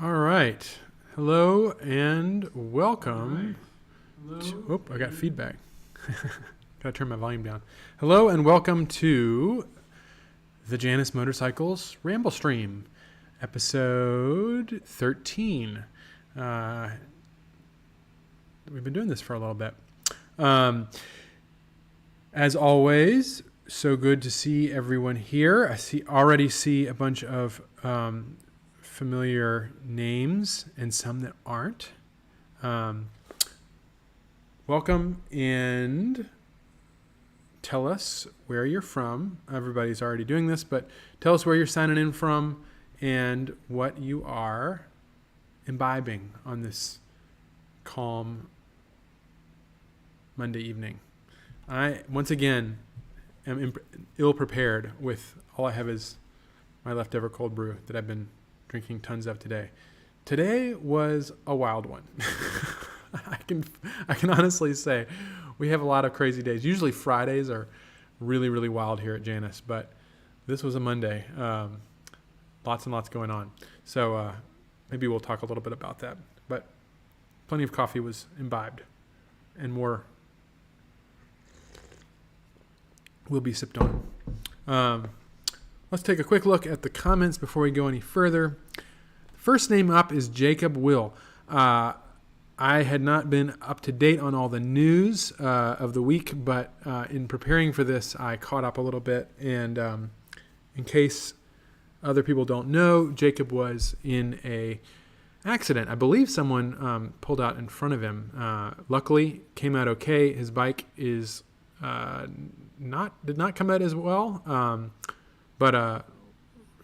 All right. Hello and welcome. I got feedback. Gotta turn my volume down. Hello and welcome to the Janus Motorcycles Ramblestream, episode 13. We've been doing this for a little bit. As always, so good to see everyone here. I already see a bunch of familiar names and some that aren't. Welcome and tell us where you're from. Everybody's already doing this, but tell us where you're signing in from and what you are imbibing on this calm Monday evening. I, once again, am ill-prepared with all I have is my leftover cold brew that I've been drinking tons of today. Today was a wild one. I can honestly say we have a lot of crazy days. Usually Fridays are really, really wild here at Janus, but this was a Monday. Lots and lots going on. So maybe we'll talk a little bit about that. But plenty of coffee was imbibed, and more will be sipped on. Let's take a quick look at the comments before we go any further. First name up is Jacob Will. I had not been up to date on all the news of the week, but in preparing for this, I caught up a little bit. And in case other people don't know, Jacob was in a accident. I believe someone pulled out in front of him. Luckily, came out okay. His bike is did not come out as well. But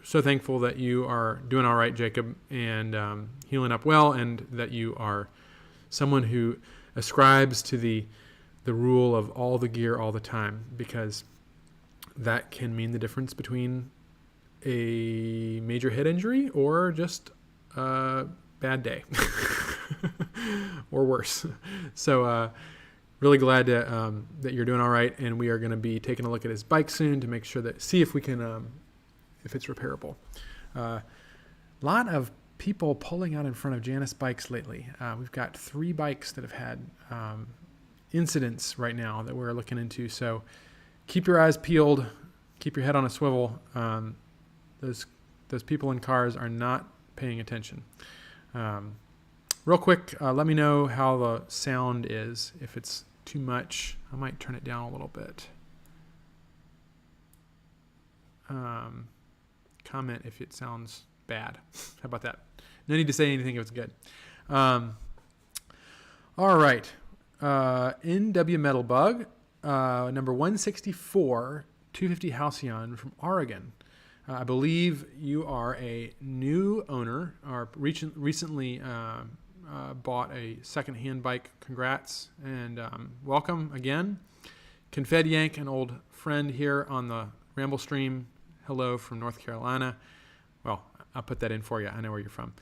so thankful that you are doing all right, Jacob, and healing up well, and that you are someone who ascribes to the rule of all the gear all the time, because that can mean the difference between a major head injury or just a bad day or worse. So really glad that you're doing all right, and we are going to be taking a look at his bike soon to make sure see if we can, if it's repairable. A lot of people pulling out in front of Janus bikes lately. We've got 3 bikes that have had incidents right now that we're looking into. So keep your eyes peeled, keep your head on a swivel. Those people in cars are not paying attention. Real quick, let me know how the sound is. If it's too much, I might turn it down a little bit. Comment if it sounds bad. How about that? No need to say anything if it's good. All right. NW Metal Bug, number 164, 250 Halcyon from Oregon. I believe you are a new owner or recently bought a second-hand bike. Congrats and welcome again. Confed Yank, an old friend here on the Ramblestream. Hello from North Carolina. Well, I'll put that in for you. I know where you're from.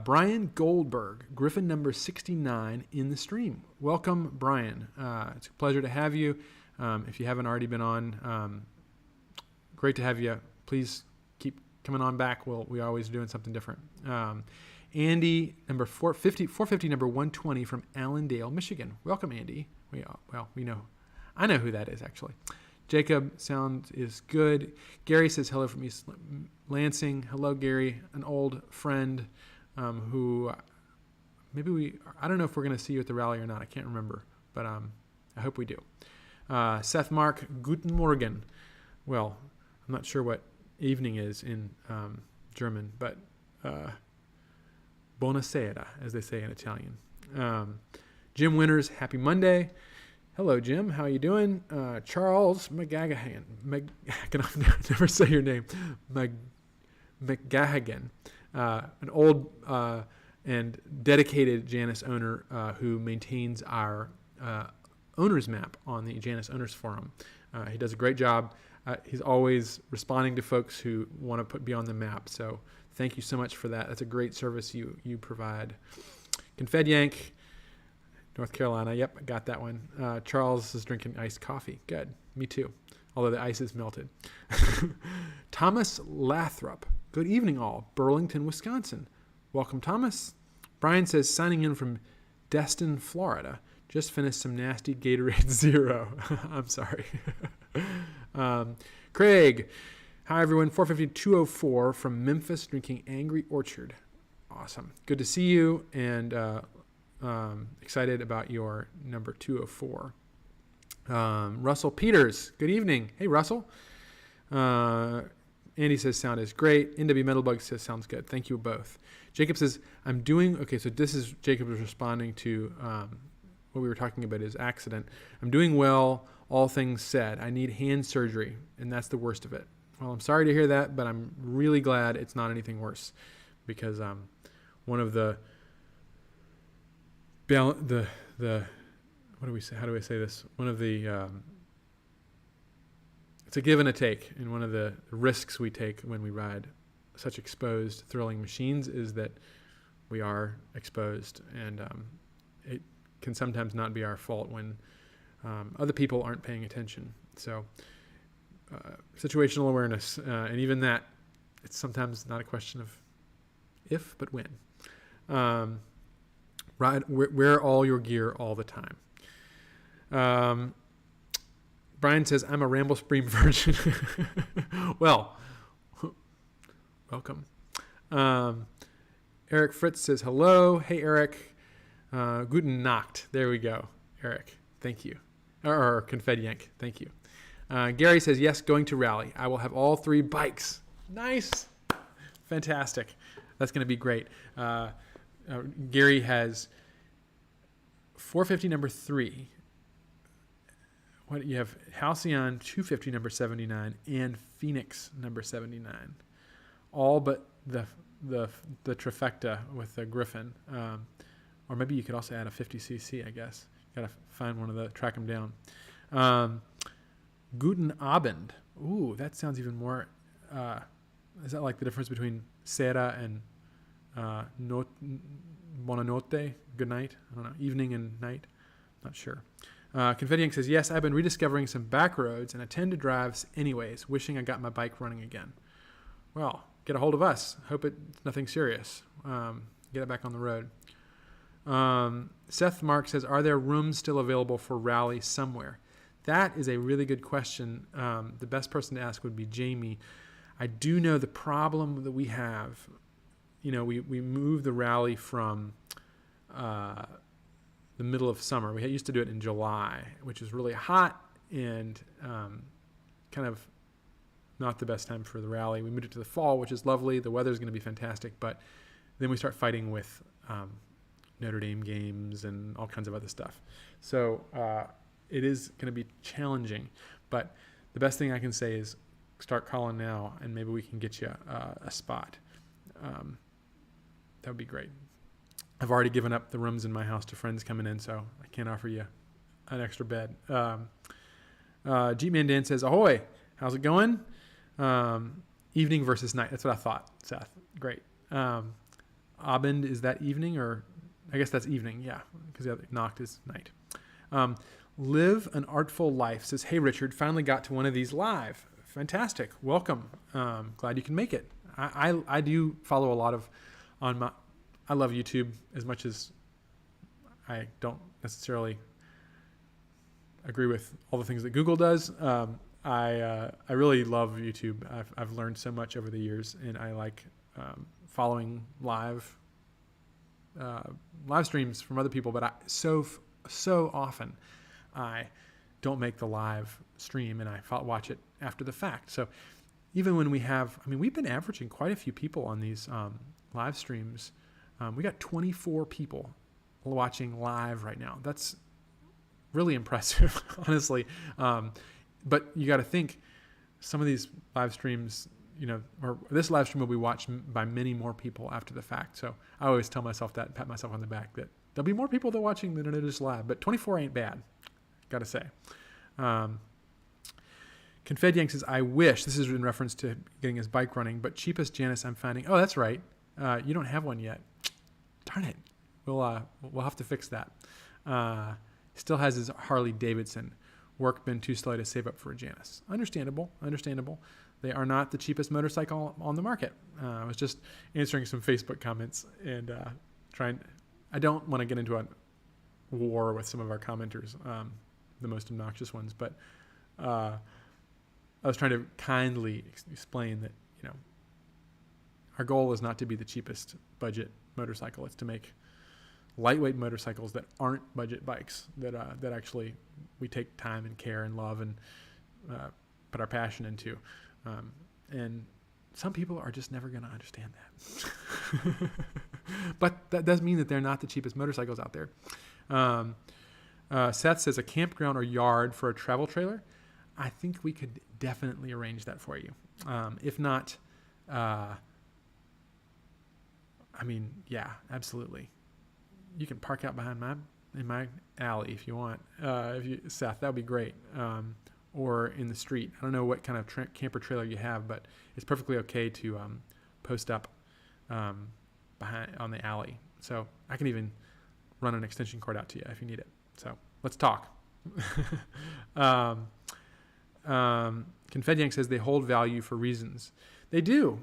Brian Goldberg, Griffin number 69 in the stream. Welcome, Brian. It's a pleasure to have you. If you haven't already been on, great to have you. Please keep coming on back. We're always doing something different. Andy, number 450, number 120 from Allendale, Michigan. Welcome, Andy. I know who that is, actually. Jacob, sound is good. Gary says hello from East Lansing. Hello, Gary, an old friend who I don't know if we're going to see you at the rally or not. I can't remember, but I hope we do. Seth Mark, Guten Morgen. Well, I'm not sure what evening is in German, but buonasera, as they say in Italian. Jim Winters, happy Monday. Hello, Jim. How are you doing? Charles McGahagan. I can never say your name. McGahagan, an old and dedicated Janus owner who maintains our owner's map on the Janus Owners Forum. He does a great job. He's always responding to folks who want to be on the map. So thank you so much for that. That's a great service you provide. Confed Yank, North Carolina. Yep, I got that one. Charles is drinking iced coffee. Good. Me too. Although the ice is melted. Thomas Lathrop. Good evening, all. Burlington, Wisconsin. Welcome, Thomas. Brian says, signing in from Destin, Florida. Just finished some nasty Gatorade Zero. I'm sorry. Craig. Hi, everyone. 450-204 from Memphis, drinking Angry Orchard. Awesome. Good to see you, and excited about your number 204. Russell Peters. Good evening. Hey, Russell. Andy says sound is great. NW Metalbug says sounds good. Thank you both. Jacob says, I'm doing... Okay, so this is Jacob is responding to what we were talking about, his accident. I'm doing well, all things said. I need hand surgery, and that's the worst of it. Well, I'm sorry to hear that, but I'm really glad it's not anything worse, because one of the what do we say? How do I say this? One of the it's a give and a take, and one of the risks we take when we ride such exposed, thrilling machines is that we are exposed, and it can sometimes not be our fault when other people aren't paying attention. So situational awareness, and even that, it's sometimes not a question of if, but when. Wear all your gear all the time. Brian says, I'm a Ramblestream virgin. Well, welcome. Eric Fritz says, hello. Hey, Eric. Guten Nacht. There we go. Eric, thank you. Or Confed-Yank, thank you. Gary says, yes, going to rally. I will have all 3 bikes. Nice. Fantastic. That's going to be great. Gary has 450 number 3. What you have? Halcyon 250 number 79 and Phoenix number 79. All but the trifecta with the Griffin. Or maybe you could also add a 50cc, I guess. Got to find one of the, track them down. Guten Abend. Ooh, that sounds even more... is that like the difference between sera and buonanotte, good night? I don't know, evening and night? Not sure. Confetti says, yes, I've been rediscovering some back roads and I tend to drive anyways, wishing I got my bike running again. Well, get a hold of us. Hope it's nothing serious. Get it back on the road. Seth Mark says, are there rooms still available for rally somewhere? That is a really good question. The best person to ask would be Jamie. I do know the problem that we have. You know, we moved the rally from the middle of summer. We used to do it in July, which is really hot and kind of not the best time for the rally. We moved it to the fall, which is lovely. The weather's going to be fantastic, but then we start fighting with Notre Dame games and all kinds of other stuff. So it is going to be challenging, but the best thing I can say is start calling now, and maybe we can get you a spot. That would be great. I've already given up the rooms in my house to friends coming in, so I can't offer you an extra bed. Jeepman Dan says, ahoy, how's it going? Evening versus night. That's what I thought, Seth. Great. Abend, is that evening, or I guess that's evening, yeah, because the other Nacht is night. Live an Artful Life says, hey, Richard, finally got to one of these live. Fantastic. Welcome. Glad you can make it. I do follow a lot of I love YouTube as much as I don't necessarily agree with all the things that Google does. I really love YouTube. I've learned so much over the years, and I like following live streams from other people. But so often I don't make the live stream, and I watch it after the fact. So even when we've been averaging quite a few people on these live streams. We got 24 people watching live right now. That's really impressive, honestly. But you got to think, some of these live streams, or this live stream will be watched by many more people after the fact. So I always tell myself that, pat myself on the back, that there'll be more people that are watching than it is live. But 24 ain't bad, got to say. Confed-Yank says, I wish, this is in reference to getting his bike running, but cheapest Janus I'm finding, oh, that's right. You don't have one yet. Darn it. We'll have to fix that. Still has his Harley Davidson, work been too slow to save up for a Janus? Understandable. They are not the cheapest motorcycle on the market. I was just answering some Facebook comments and I don't want to get into a war with some of our commenters, the most obnoxious ones, but I was trying to kindly explain that, our goal is not to be the cheapest budget motorcycle. It's to make lightweight motorcycles that aren't budget bikes, that actually we take time and care and love and put our passion into. And some people are just never going to understand that. But that does mean that they're not the cheapest motorcycles out there. Seth says a campground or yard for a travel trailer. I think we could definitely arrange that for you. If not, yeah, absolutely. You can park out in my alley if you want. Seth, that would be great. Or in the street. I don't know what kind of camper trailer you have, but it's perfectly okay to post up behind on the alley. So I can even run an extension cord out to you if you need it. So let's talk. Confed Yank says they hold value for reasons. They do.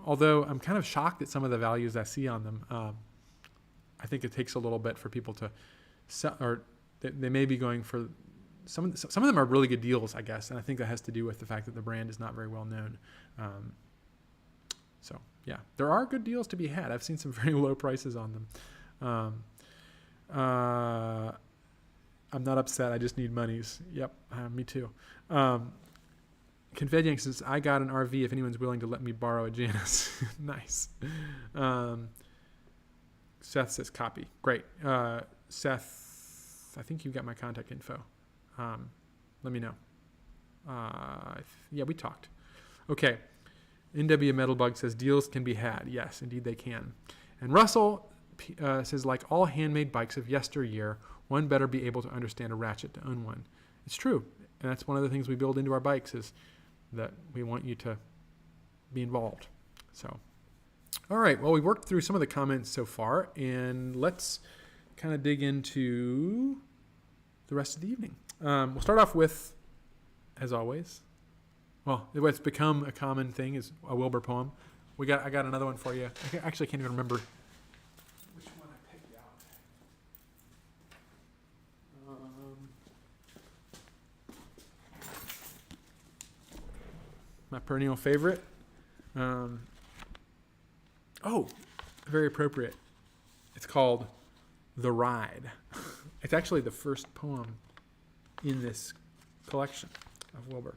Although I'm kind of shocked at some of the values I see on them. I think it takes a little bit for people to sell, or they may be going for some of them are really good deals, I guess, and I think that has to do with the fact that the brand is not very well known. So yeah, there are good deals to be had. I've seen some very low prices on them. I'm not upset. I just need monies. Yep, me too. Confed Yank says, I got an RV if anyone's willing to let me borrow a Janus. Nice. Seth says copy. Great. Seth, I think you got my contact info. Let me know. Yeah, we talked. Okay. NW Metalbug says deals can be had. Yes, indeed they can. And Russell says, like all handmade bikes of yesteryear, one better be able to understand a ratchet to own one. It's true. And that's one of the things we build into our bikes is that we want you to be involved. So, all right. Well, we worked through some of the comments so far, and let's kind of dig into the rest of the evening. We'll start off with, as always, well, what's become a common thing is a Wilbur poem. I got another one for you. I actually can't even remember which one I picked out. My perennial favorite. Very appropriate. It's called The Ride. It's actually the first poem in this collection of Wilbur.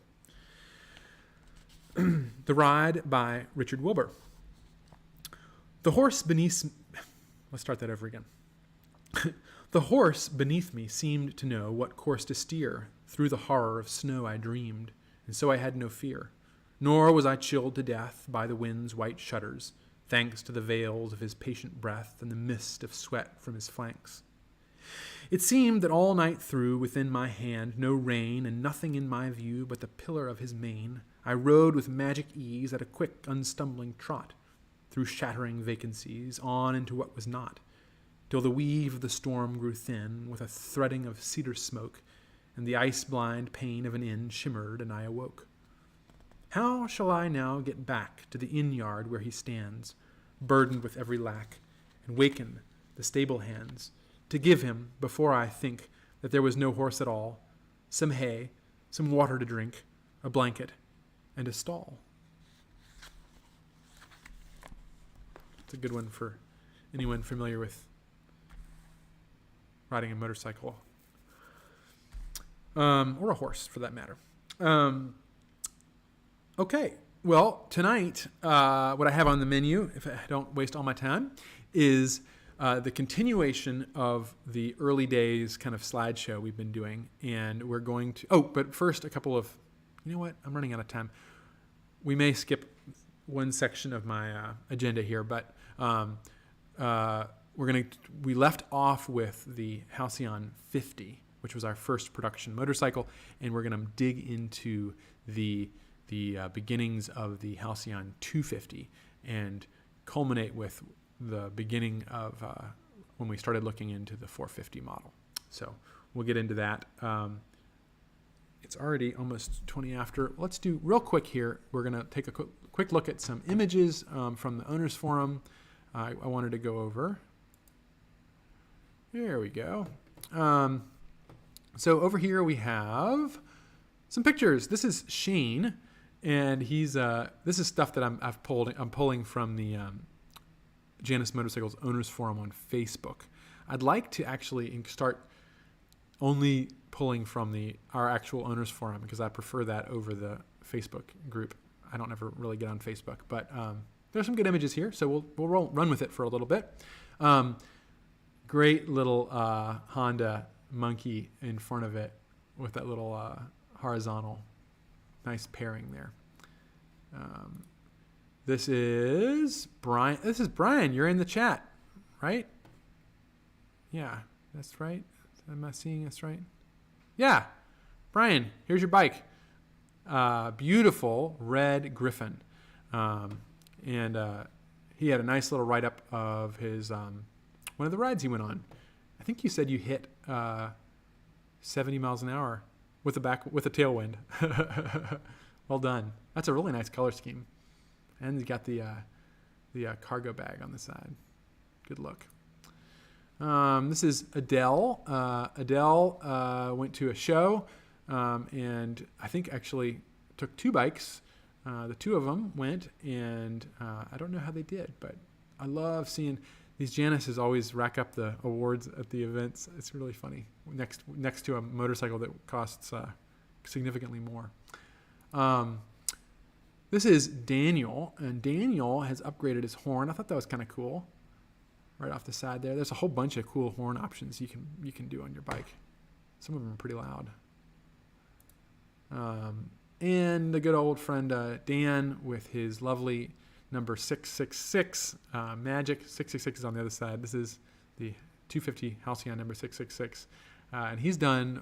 The Ride by Richard Wilbur. The horse beneath... Let's start that over again. The horse beneath me seemed to know what course to steer. Through the horror of snow I dreamed, and so I had no fear. Nor was I chilled to death by the wind's white shudders, thanks to the veils of his patient breath and the mist of sweat from his flanks. It seemed that all night through, within my hand, no rain and nothing in my view but the pillar of his mane, I rode with magic ease at a quick, unstumbling trot, through shattering vacancies, on into what was not, till the weave of the storm grew thin with a threading of cedar smoke, and the ice-blind pane of an inn shimmered, and I awoke. How shall I now get back to the inn-yard where he stands, burdened with every lack, and waken the stable hands, to give him, before I think that there was no horse at all, some hay, some water to drink, a blanket, and a stall? It's a good one for anyone familiar with riding a motorcycle, or a horse, for that matter. Okay, well, tonight, what I have on the menu, if I don't waste all my time, is the continuation of the early days kind of slideshow we've been doing. And we're going to... but first, a couple of... You know what? I'm running out of time. We may skip one section of my agenda here, but we left off with the Halcyon 50, which was our first production motorcycle, and we're going to dig into the beginnings of the Halcyon 250 and culminate with the beginning of when we started looking into the 450 model. So we'll get into that. It's already almost 20 after. Let's do real quick here. We're going to take a quick look at some images from the owners forum I wanted to go over. There we go. So over here we have some pictures. This is Shane, and he's this is stuff that I'm pulling from the Janus Motorcycles Owners Forum on Facebook. I'd like to actually start only pulling from our actual Owners Forum because I prefer that over the Facebook group. I don't ever really get on Facebook, but there's some good images here, so we'll run with it for a little bit. Great little Honda monkey in front of it with that little horizontal, nice pairing there. This is Brian. This is Brian. You're in the chat, right? Yeah, that's right. Am I seeing this right? Yeah. Brian, here's your bike. Beautiful red Griffin. And he had a nice little write-up of his one of the rides he went on. I think you said you hit 70 miles an hour with a tailwind. Well done. That's a really nice color scheme. And you got the cargo bag on the side. Good look. This is Adele. Adele went to a show and I think actually took two bikes. The two of them went, and I don't know how they did, but I love seeing these Januses always rack up the awards at the events. It's really funny next to a motorcycle that costs significantly more. This is Daniel, and Daniel has upgraded his horn. I thought that was kind of cool. Right off the side there. There's a whole bunch of cool horn options you can do on your bike. Some of them are pretty loud. And the good old friend Dan with his lovely number 666 Magic. 666 is on the other side. This is the 250 Halcyon number 666. And he's done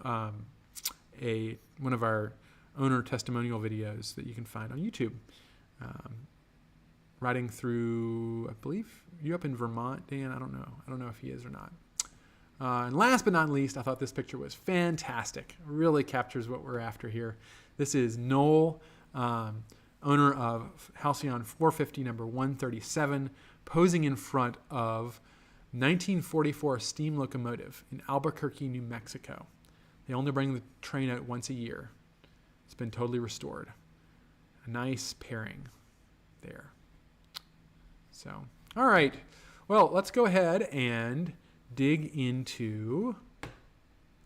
one of our owner testimonial videos that you can find on YouTube. Riding through, I believe, you up in Vermont, Dan? I don't know if he is or not. And last but not least, I thought this picture was fantastic. Really captures what we're after here. This is Noel, owner of Halcyon 450 number 137, posing in front of 1944 steam locomotive in Albuquerque, New Mexico. They only bring the train out once a year. It's been totally restored. A nice pairing there. So, all right. Well, let's go ahead and dig into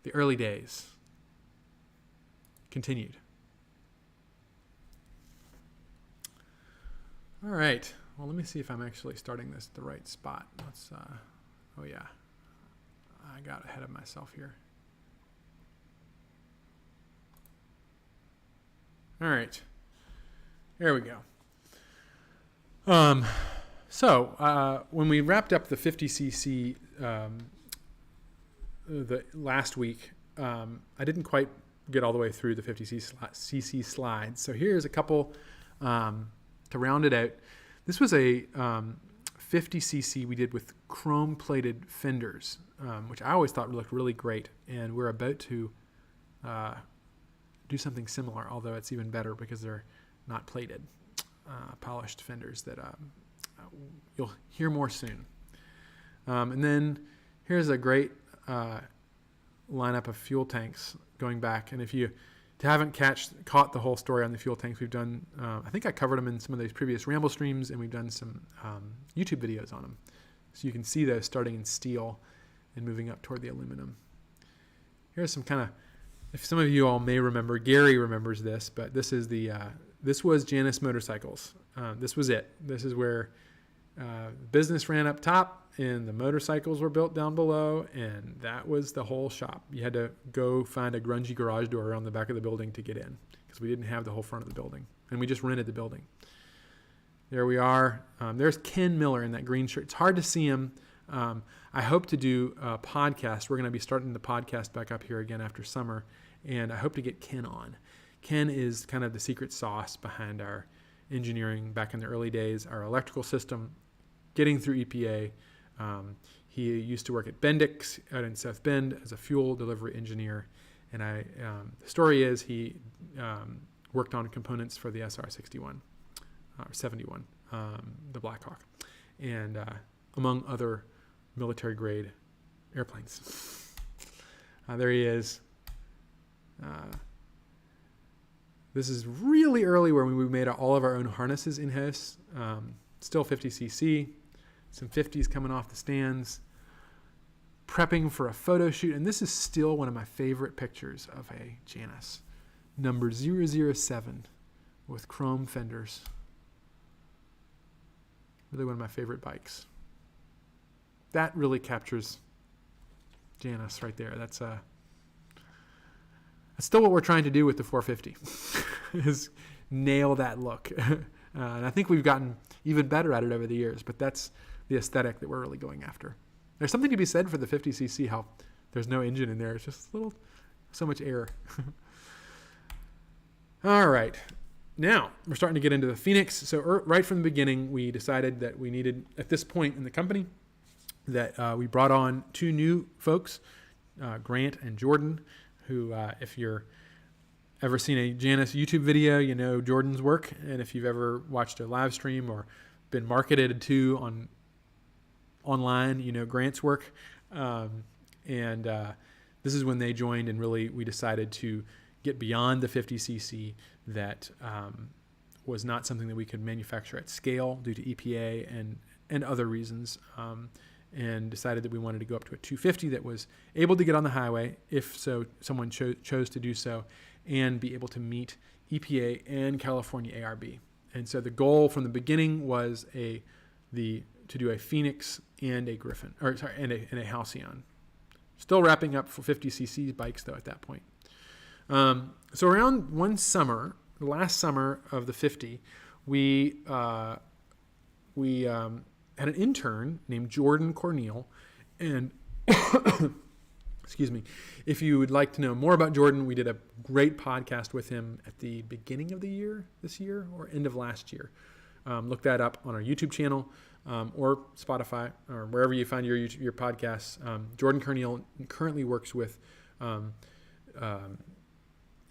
the early days. Continued. All right. Well, let me see if I'm actually starting this at the right spot. Let's, oh yeah. I got ahead of myself here. All right. There we go. So when we wrapped up the 50cc the last week, I didn't quite get all the way through the 50cc slides. So here's a couple to round it out. This was a 50cc we did with chrome-plated fenders, which I always thought looked really great. And we're about to do something similar, although it's even better because they're not plated, polished fenders that you'll hear more soon. And then here's a great lineup of fuel tanks going back. And if you haven't caught the whole story on the fuel tanks, we've done, I think I covered them in some of these previous Ramblestreams, and we've done some YouTube videos on them. So you can see those starting in steel and moving up toward the aluminum. Here's some kind of, if some of you all may remember, Gary remembers this, but this is this was Janus Motorcycles. This was it. This is where business ran up top and the motorcycles were built down below, and that was the whole shop. You had to go find a grungy garage door around the back of the building to get in because we didn't have the whole front of the building, and we just rented the building. There we are. There's Ken Miller in that green shirt. It's hard to see him. I hope to do a podcast. We're going to be starting the podcast back up here again after summer, and I hope to get Ken on. Ken is kind of the secret sauce behind our engineering back in the early days, our electrical system, getting through EPA. He used to work at Bendix out in South Bend as a fuel delivery engineer, the story is he worked on components for the SR-61 or 71, the Black Hawk, and among other military grade airplanes. There he is. This is really early where we made all of our own harnesses in-house. Still 50cc, some 50s coming off the stands, prepping for a photo shoot. And this is still one of my favorite pictures of a Janus. Number 007 with chrome fenders. Really one of my favorite bikes. That really captures Janus right there. That's still what we're trying to do with the 450 is nail that look. And I think we've gotten even better at it over the years, but that's the aesthetic that we're really going after. There's something to be said for the 50cc, how there's no engine in there. It's just so much air. All right. Now we're starting to get into the Phoenix. So right from the beginning, we decided that we needed, at this point in the company, that we brought on two new folks, Grant and Jordan, who, if you're ever seen a Janus YouTube video, you know Jordan's work. And if you've ever watched a live stream or been marketed to online, you know Grant's work. This is when they joined, and really we decided to get beyond the 50cc that was not something that we could manufacture at scale due to EPA and other reasons. And decided that we wanted to go up to a 250 that was able to get on the highway if someone chose to do so, and be able to meet EPA and California ARB. And so the goal from the beginning was to do a Phoenix and a Griffin, and a Halcyon. Still wrapping up for 50cc bikes though at that point. So around one summer, the last summer of the 50, we had an intern named Jordan Corneal, and excuse me, if you would like to know more about Jordan, we did a great podcast with him at the beginning of the year, this year, or end of last year. Look that up on our YouTube channel, or Spotify, or wherever you find your podcasts. Jordan Corneal currently works with, and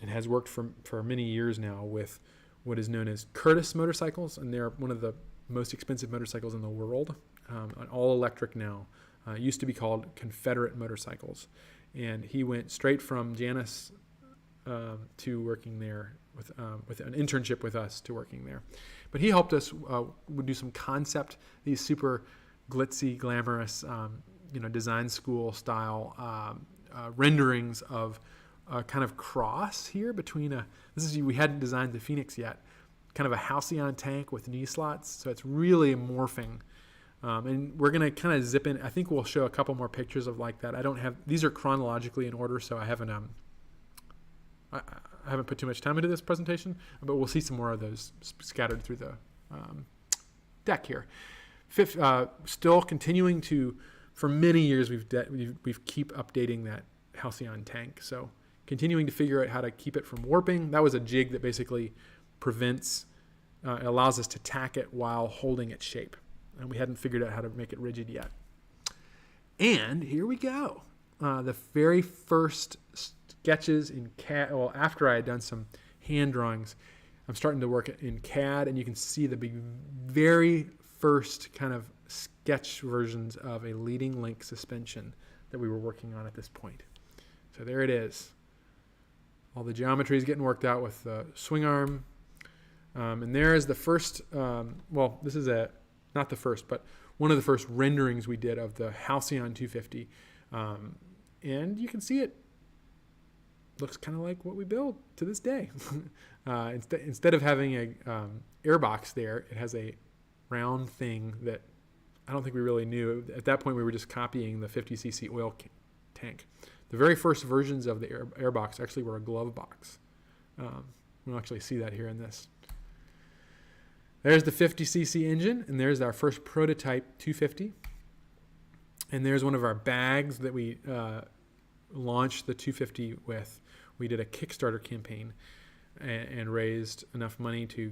has worked for many years now with what is known as Curtiss motorcycles, and they're one of the most expensive motorcycles in the world, an all-electric now. Used to be called Confederate motorcycles, and he went straight from Janus to working there with an internship with us to working there. But he helped us would do some concept, these super glitzy, glamorous, design school style renderings of a kind of cross here between we hadn't designed the Phoenix yet. Kind of a Halcyon tank with knee slots, so it's really morphing. And we're going to kind of zip in. I think we'll show a couple more pictures of like that. I don't have, these are chronologically in order, so I haven't put too much time into this presentation, but we'll see some more of those scattered through the deck here. Still continuing to, for many years, we've keep updating that Halcyon tank. So continuing to figure out how to keep it from warping. That was a jig that basically prevents, it allows us to tack it while holding its shape. And we hadn't figured out how to make it rigid yet. And here we go. The very first sketches in CAD, well, after I had done some hand drawings, I'm starting to work in CAD, and you can see the very first kind of sketch versions of a leading link suspension that we were working on at this point. So there it is. All the geometry is getting worked out with the swing arm. And there is the first, this is not the first, but one of the first renderings we did of the Halcyon 250. And you can see it looks kind of like what we build to this day. Instead of having a airbox there, it has a round thing that I don't think we really knew. At that point, we were just copying the 50cc oil tank. The very first versions of the airbox actually were a glove box. We'll actually see that here in this. There's the 50cc engine, and there's our first prototype 250. And there's one of our bags that we launched the 250 with. We did a Kickstarter campaign and raised enough money to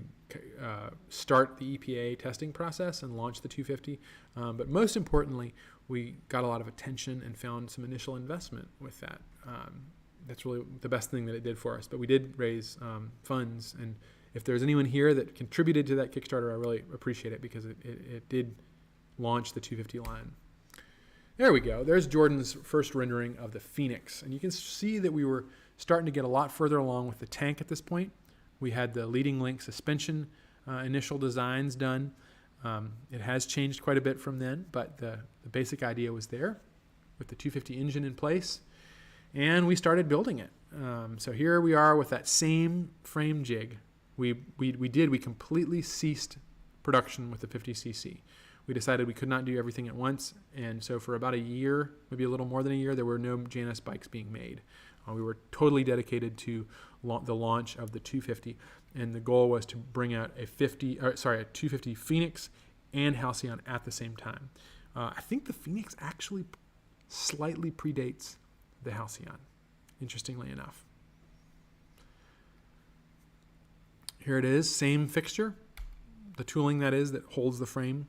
start the EPA testing process and launch the 250. But most importantly, we got a lot of attention and found some initial investment with that. that's really the best thing that it did for us. But we did raise funds, and if there's anyone here that contributed to that Kickstarter, I really appreciate it, because it did launch the 250 line. There we go. There's Jordan's first rendering of the Phoenix. And you can see that we were starting to get a lot further along with the tank at this point. We had the leading link suspension initial designs done. It has changed quite a bit from then, but the basic idea was there with the 250 engine in place. And we started building it. So here we are with that same frame jig. We completely ceased production with the 50cc. We decided we could not do everything at once, and so for about a year, maybe a little more than a year, there were no Janus bikes being made. We were totally dedicated to the launch of the 250, and the goal was to bring out a 250 Phoenix and Halcyon at the same time. I think the Phoenix actually slightly predates the Halcyon, interestingly enough. Here it is, same fixture, the tooling that holds the frame.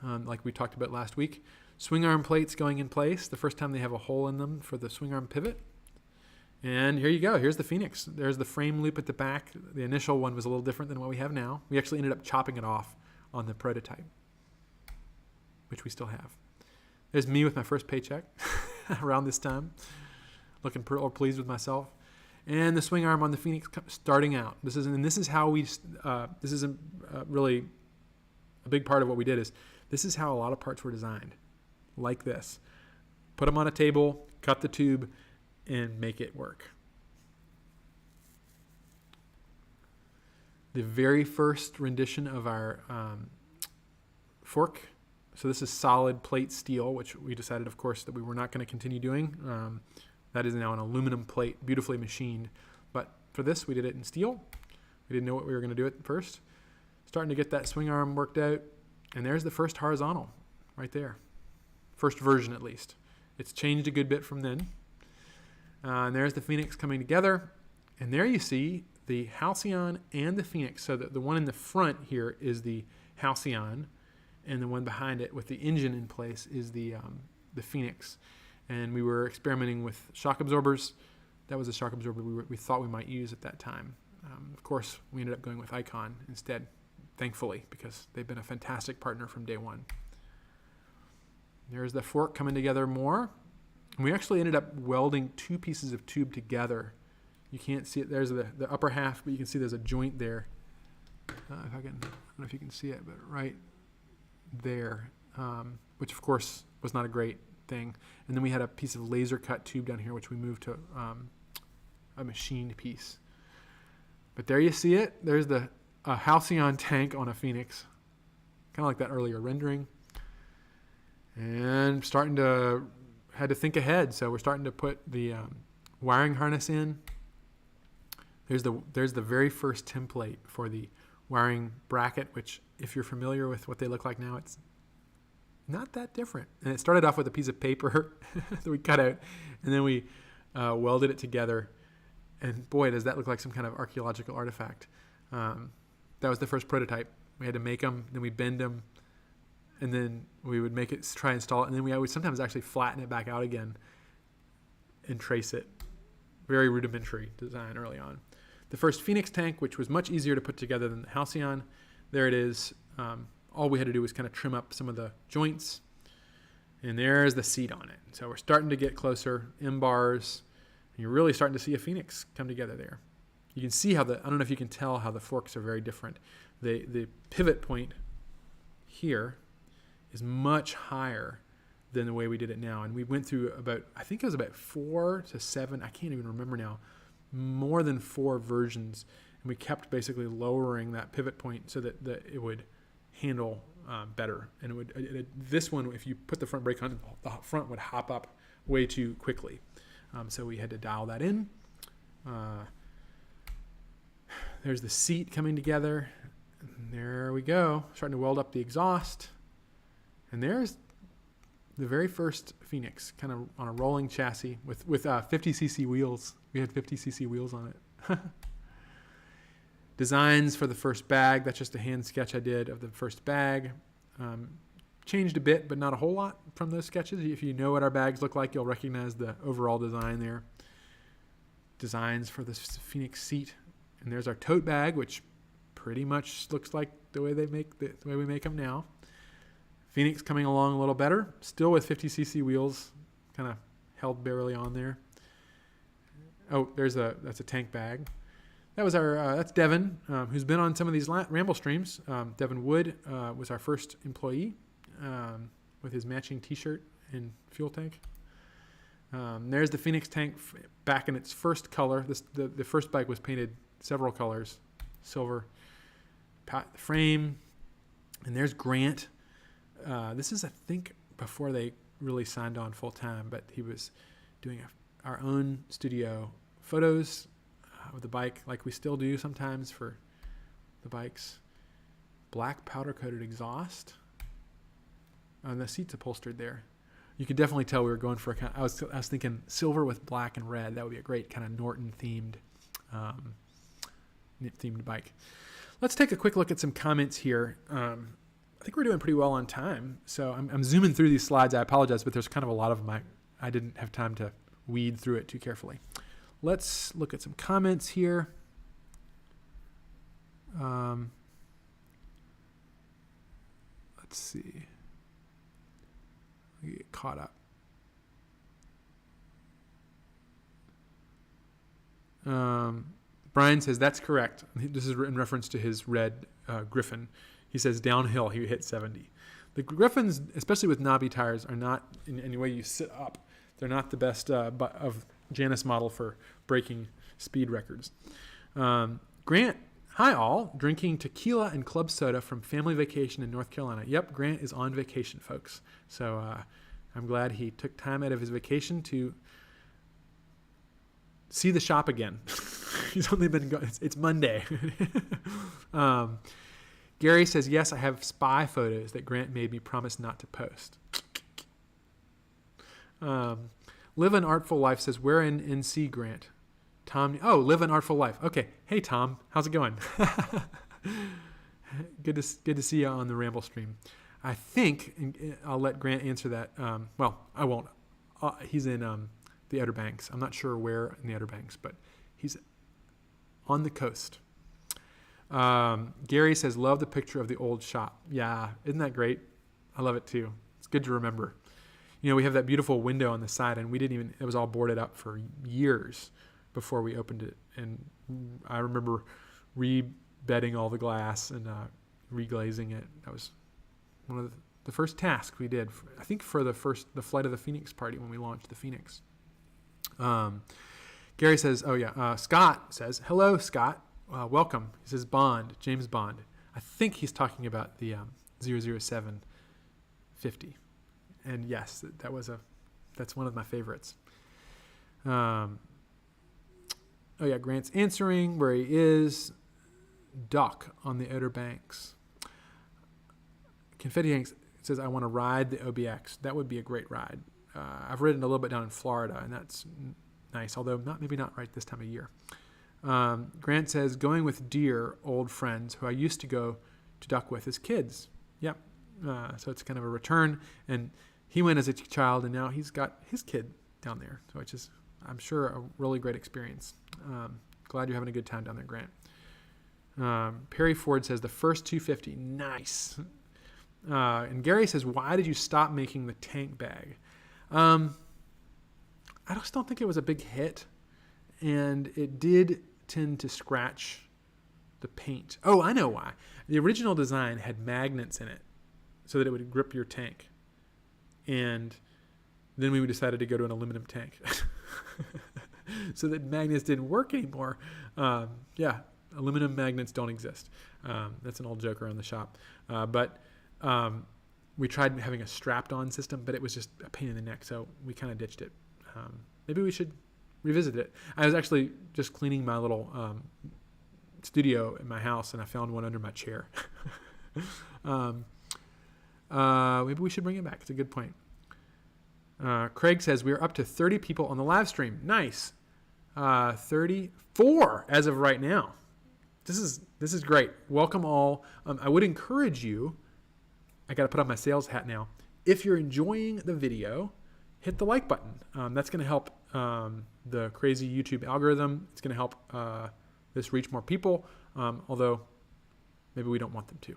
Like we talked about last week. Swing arm plates going in place. The first time they have a hole in them for the swing arm pivot. And here you go. Here's the Phoenix. There's the frame loop at the back. The initial one was a little different than what we have now. We actually ended up chopping it off on the prototype, which we still have. There's me with my first paycheck around this time, looking pleased with myself. And the swing arm on the Phoenix starting out. This is how we. This is really a big part of what we did. This is how a lot of parts were designed, like this. Put them on a table, cut the tube, and make it work. The very first rendition of our fork, so this is solid plate steel, which we decided, of course, that we were not going to continue doing. That is now an aluminum plate, beautifully machined. But for this, we did it in steel. We didn't know what we were going to do at first. Starting to get that swing arm worked out. And there's the first horizontal right there. First version, at least. It's changed a good bit from then. And there's the Phoenix coming together. And there you see the Halcyon and the Phoenix. So the one in the front here is the Halcyon, and the one behind it with the engine in place is the Phoenix. And we were experimenting with shock absorbers. That was a shock absorber we thought we might use at that time. Of course, we ended up going with Icon instead, thankfully, because they've been a fantastic partner from day one. There's the fork coming together more. And we actually ended up welding two pieces of tube together. You can't see it. There's the upper half, but you can see there's a joint there. I don't know if you can see it, but right there, which of course was not a great thing. And then we had a piece of laser cut tube down here, which we moved to a machined piece. But there you see it. There's the Halcyon tank on a Phoenix, kind of like that earlier rendering. And had to think ahead, so we're starting to put the wiring harness in. There's the very first template for the wiring bracket, which, if you're familiar with what they look like now, it's not that different. And it started off with a piece of paper that we cut out, and then we welded it together. And boy, does that look like some kind of archaeological artifact. That was the first prototype. We had to make them, then we bend them, and then we would make it, try and install it, and then we would sometimes actually flatten it back out again and trace it. Very rudimentary design early on. The first Phoenix tank, which was much easier to put together than the Halcyon. There it is. All we had to do was kind of trim up some of the joints, and there's the seat on it. So we're starting to get closer, M-bars, and you're really starting to see a Phoenix come together there. You can see how I don't know if you can tell how the forks are very different. The pivot point here is much higher than the way we did it now. And we went through I think it was about 4 to 7, I can't even remember now, more than 4 versions. And we kept basically lowering that pivot point so that it would handle better. And this one, if you put the front brake on, the front would hop up way too quickly. So we had to dial that in. There's the seat coming together. And there we go, starting to weld up the exhaust. And there's the very first Phoenix, kind of on a rolling chassis with 50cc wheels. We had 50cc wheels on it. Designs for the first bag. That's just a hand sketch I did of the first bag. Changed a bit, but not a whole lot from those sketches. If you know what our bags look like, you'll recognize the overall design there. designs for this Phoenix seat. And there's our tote bag, which pretty much looks like the way we make them now. Phoenix coming along a little better, still with 50cc wheels, kind of held barely on there. Oh, that's a tank bag. That's Devin, who's been on some of these Ramble streams. Devin Wood was our first employee with his matching T-shirt and fuel tank. There's the Phoenix tank back in its first color. The first bike was painted several colors, silver. The frame, and there's Grant. This is, I think, before they really signed on full time, but he was doing our own studio photos with the bike, like we still do sometimes for the bikes. Black powder coated exhaust, and the seats upholstered there. You could definitely tell we were going for I was thinking silver with black and red. That would be a great kind of Norton themed bike. Let's take a quick look at some comments here. I think we're doing pretty well on time, so I'm zooming through these slides. I apologize, but there's kind of a lot of them. I didn't have time to weed through it too carefully. Let's look at some comments here. Let's see. Get caught up. Brian says that's correct. This is in reference to his red Griffin. He says downhill he hit 70. The Griffins, especially with knobby tires, are not in any way you sit up. They're not the best of Janus model for breaking speed records. Grant, hi all, drinking tequila and club soda from family vacation in North Carolina. Yep, Grant is on vacation, folks. So I'm glad he took time out of his vacation to see the shop again. He's only been going, it's Monday. Gary says, yes, I have spy photos that Grant made me promise not to post. Live an Artful Life says, where in NC, Grant? Tom, Live an Artful Life. Okay. Hey, Tom, how's it going? Good to see you on the Ramble stream. I think, and I'll let Grant answer that. I won't. He's in the Outer Banks. I'm not sure where in the Outer Banks, but he's on the coast. Gary says, love the picture of the old shop. Yeah, isn't that great? I love it too. It's good to remember. You know, we have that beautiful window on the side, and it was all boarded up for years before we opened it. And I remember re-bedding all the glass and reglazing it. That was one of the first tasks we did, I think, for the Flight of the Phoenix party when we launched the Phoenix. Gary says, Scott says, hello, Scott. Welcome. He says Bond, James Bond. I think he's talking about the 00750. And yes, that's one of my favorites. Grant's answering where he is. Dock on the Outer Banks. Confetti Hanks says, I want to ride the OBX. That would be a great ride. I've ridden a little bit down in Florida, and that's nice, although maybe not right this time of year. Grant says, going with dear old friends who I used to go to duck with as kids. Yep. So it's kind of a return, and he went as a child, and now he's got his kid down there, which is, I'm sure, a really great experience. Glad you're having a good time down there, Grant. Perry Ford says, the first 250. Nice. And Gary says, why did you stop making the tank bag? I just don't think it was a big hit, and it did tend to scratch the paint. Oh, I know why. The original design had magnets in it so that it would grip your tank. And then we decided to go to an aluminum tank so that magnets didn't work anymore. Aluminum magnets don't exist. That's an old joke around the shop. But we tried having a strapped-on system, but it was just a pain in the neck, so we kind of ditched it. Maybe we should revisit it. I was actually just cleaning my little studio in my house, and I found one under my chair. Maybe we should bring it back. It's a good point. Craig says, we are up to 30 people on the live stream. Nice. 34 as of right now. This is great. Welcome all. I would encourage you, I got to put on my sales hat now. If you're enjoying the video, hit the like button. That's going to help the crazy YouTube algorithm. It's going to help this reach more people, although maybe we don't want them to.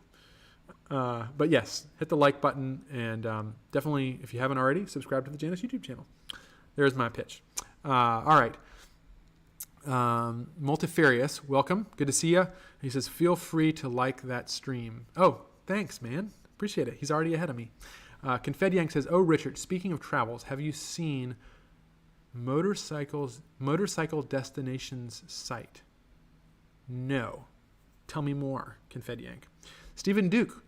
But yes, hit the like button, and definitely, if you haven't already, subscribe to the Janus YouTube channel. There's my pitch. All right. Multifarious, welcome. Good to see you. He says, feel free to like that stream. Oh, thanks, man. Appreciate it. He's already ahead of me. Confetti Yank says, oh, Richard, speaking of travels, have you seen Motorcycle Destinations site? No. Tell me more, Confetti Yank. Stephen Duke,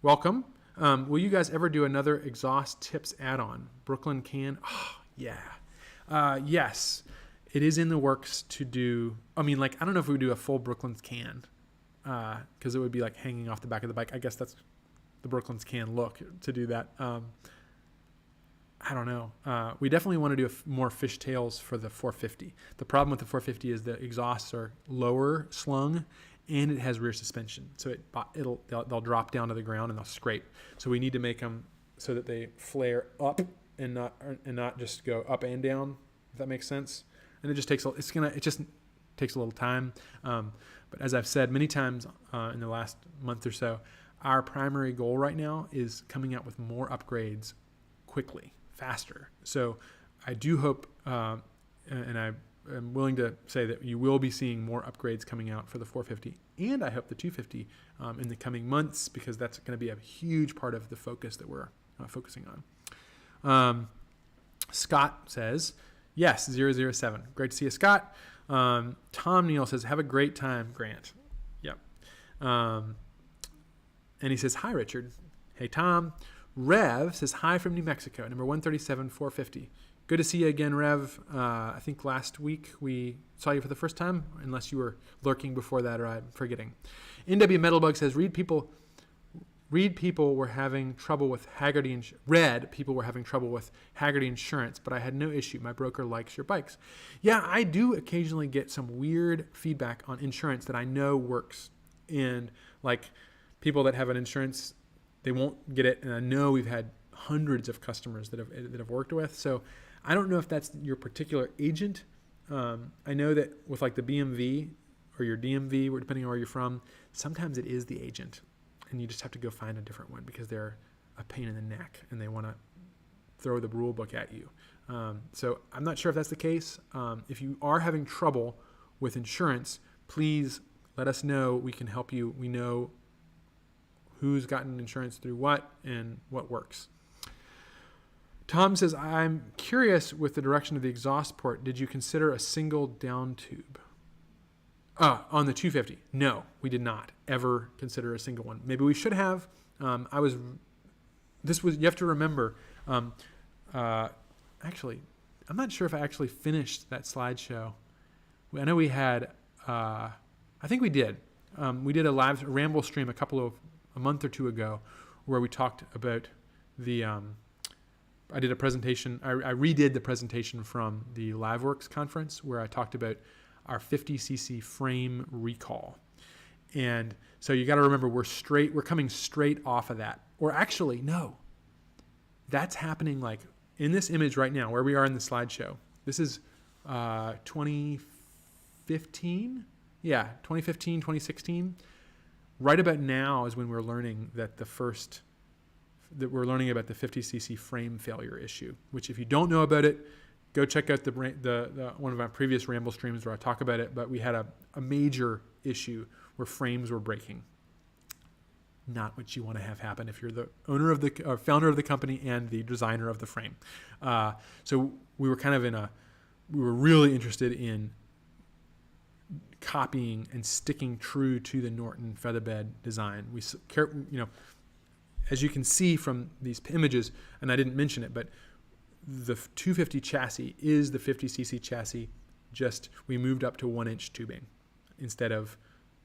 welcome. Will you guys ever do another exhaust tips add-on? Brooklyn can? Oh, yeah. Yes. It is in the works to do, I don't know if we would do a full Brooklyn's can, because it would be like hanging off the back of the bike. I guess that's the Brooklyn's can look to do that. I don't know. We definitely want to do more fishtails for the 450. The problem with the 450 is the exhausts are lower slung, and it has rear suspension. So they'll drop down to the ground and they'll scrape. So we need to make them so that they flare up and not just go up and down, if that makes sense. And it just takes a little time. But as I've said many times in the last month or so, our primary goal right now is coming out with more upgrades quickly, faster. So I do hope, and I am willing to say that you will be seeing more upgrades coming out for the 450, and I hope the 250 in the coming months, because that's going to be a huge part of the focus that we're focusing on. Scott says, yes, 007. Great to see you, Scott. Tom Neal says, have a great time, Grant. Yep. And he says, hi, Richard. Hey, Tom. Rev says, hi from New Mexico, number 137, 450. Good to see you again, Rev. I think last week we saw you for the first time, unless you were lurking before that, or I'm forgetting. NW Metalbug says, people were having trouble with Haggerty Insurance, but I had no issue. My broker likes your bikes. Yeah, I do occasionally get some weird feedback on insurance that I know works. And like people that have an insurance, they won't get it. And I know we've had hundreds of customers that have worked with. So I don't know if that's your particular agent. I know that with like the BMV or your DMV, or depending on where you're from, sometimes it is the agent. And you just have to go find a different one because they're a pain in the neck and they want to throw the rule book at you. So I'm not sure if that's the case. If you are having trouble with insurance, please let us know. We can help you. We know who's gotten insurance through what and what works. Tom says, I'm curious with the direction of the exhaust port. Did you consider a single down tube? On the 250, no, we did not ever consider a single one. Maybe we should have. You have to remember, actually, I'm not sure if I actually finished that slideshow. I know we had, I think we did. We did a live Ramblestream a month or two ago where we talked about I did a presentation, I redid the presentation from the LiveWorks conference where I talked about our 50cc frame recall. And so you got to remember we're coming straight off of that. Or actually, no. That's happening like in this image right now where we are in the slideshow. This is 2015? Yeah, 2015, 2016. Right about now is when we're learning that we're learning about the 50cc frame failure issue, which if you don't know about it, go check out the one of our previous Ramble streams where I talk about it, but we had a major issue where frames were breaking. Not what you want to have happen if you're the owner of or founder of the company and the designer of the frame. So we were we were really interested in copying and sticking true to the Norton featherbed design. As you can see from these images, and I didn't mention it, but the 250 chassis is the 50cc chassis, just we moved up to 1-inch tubing instead of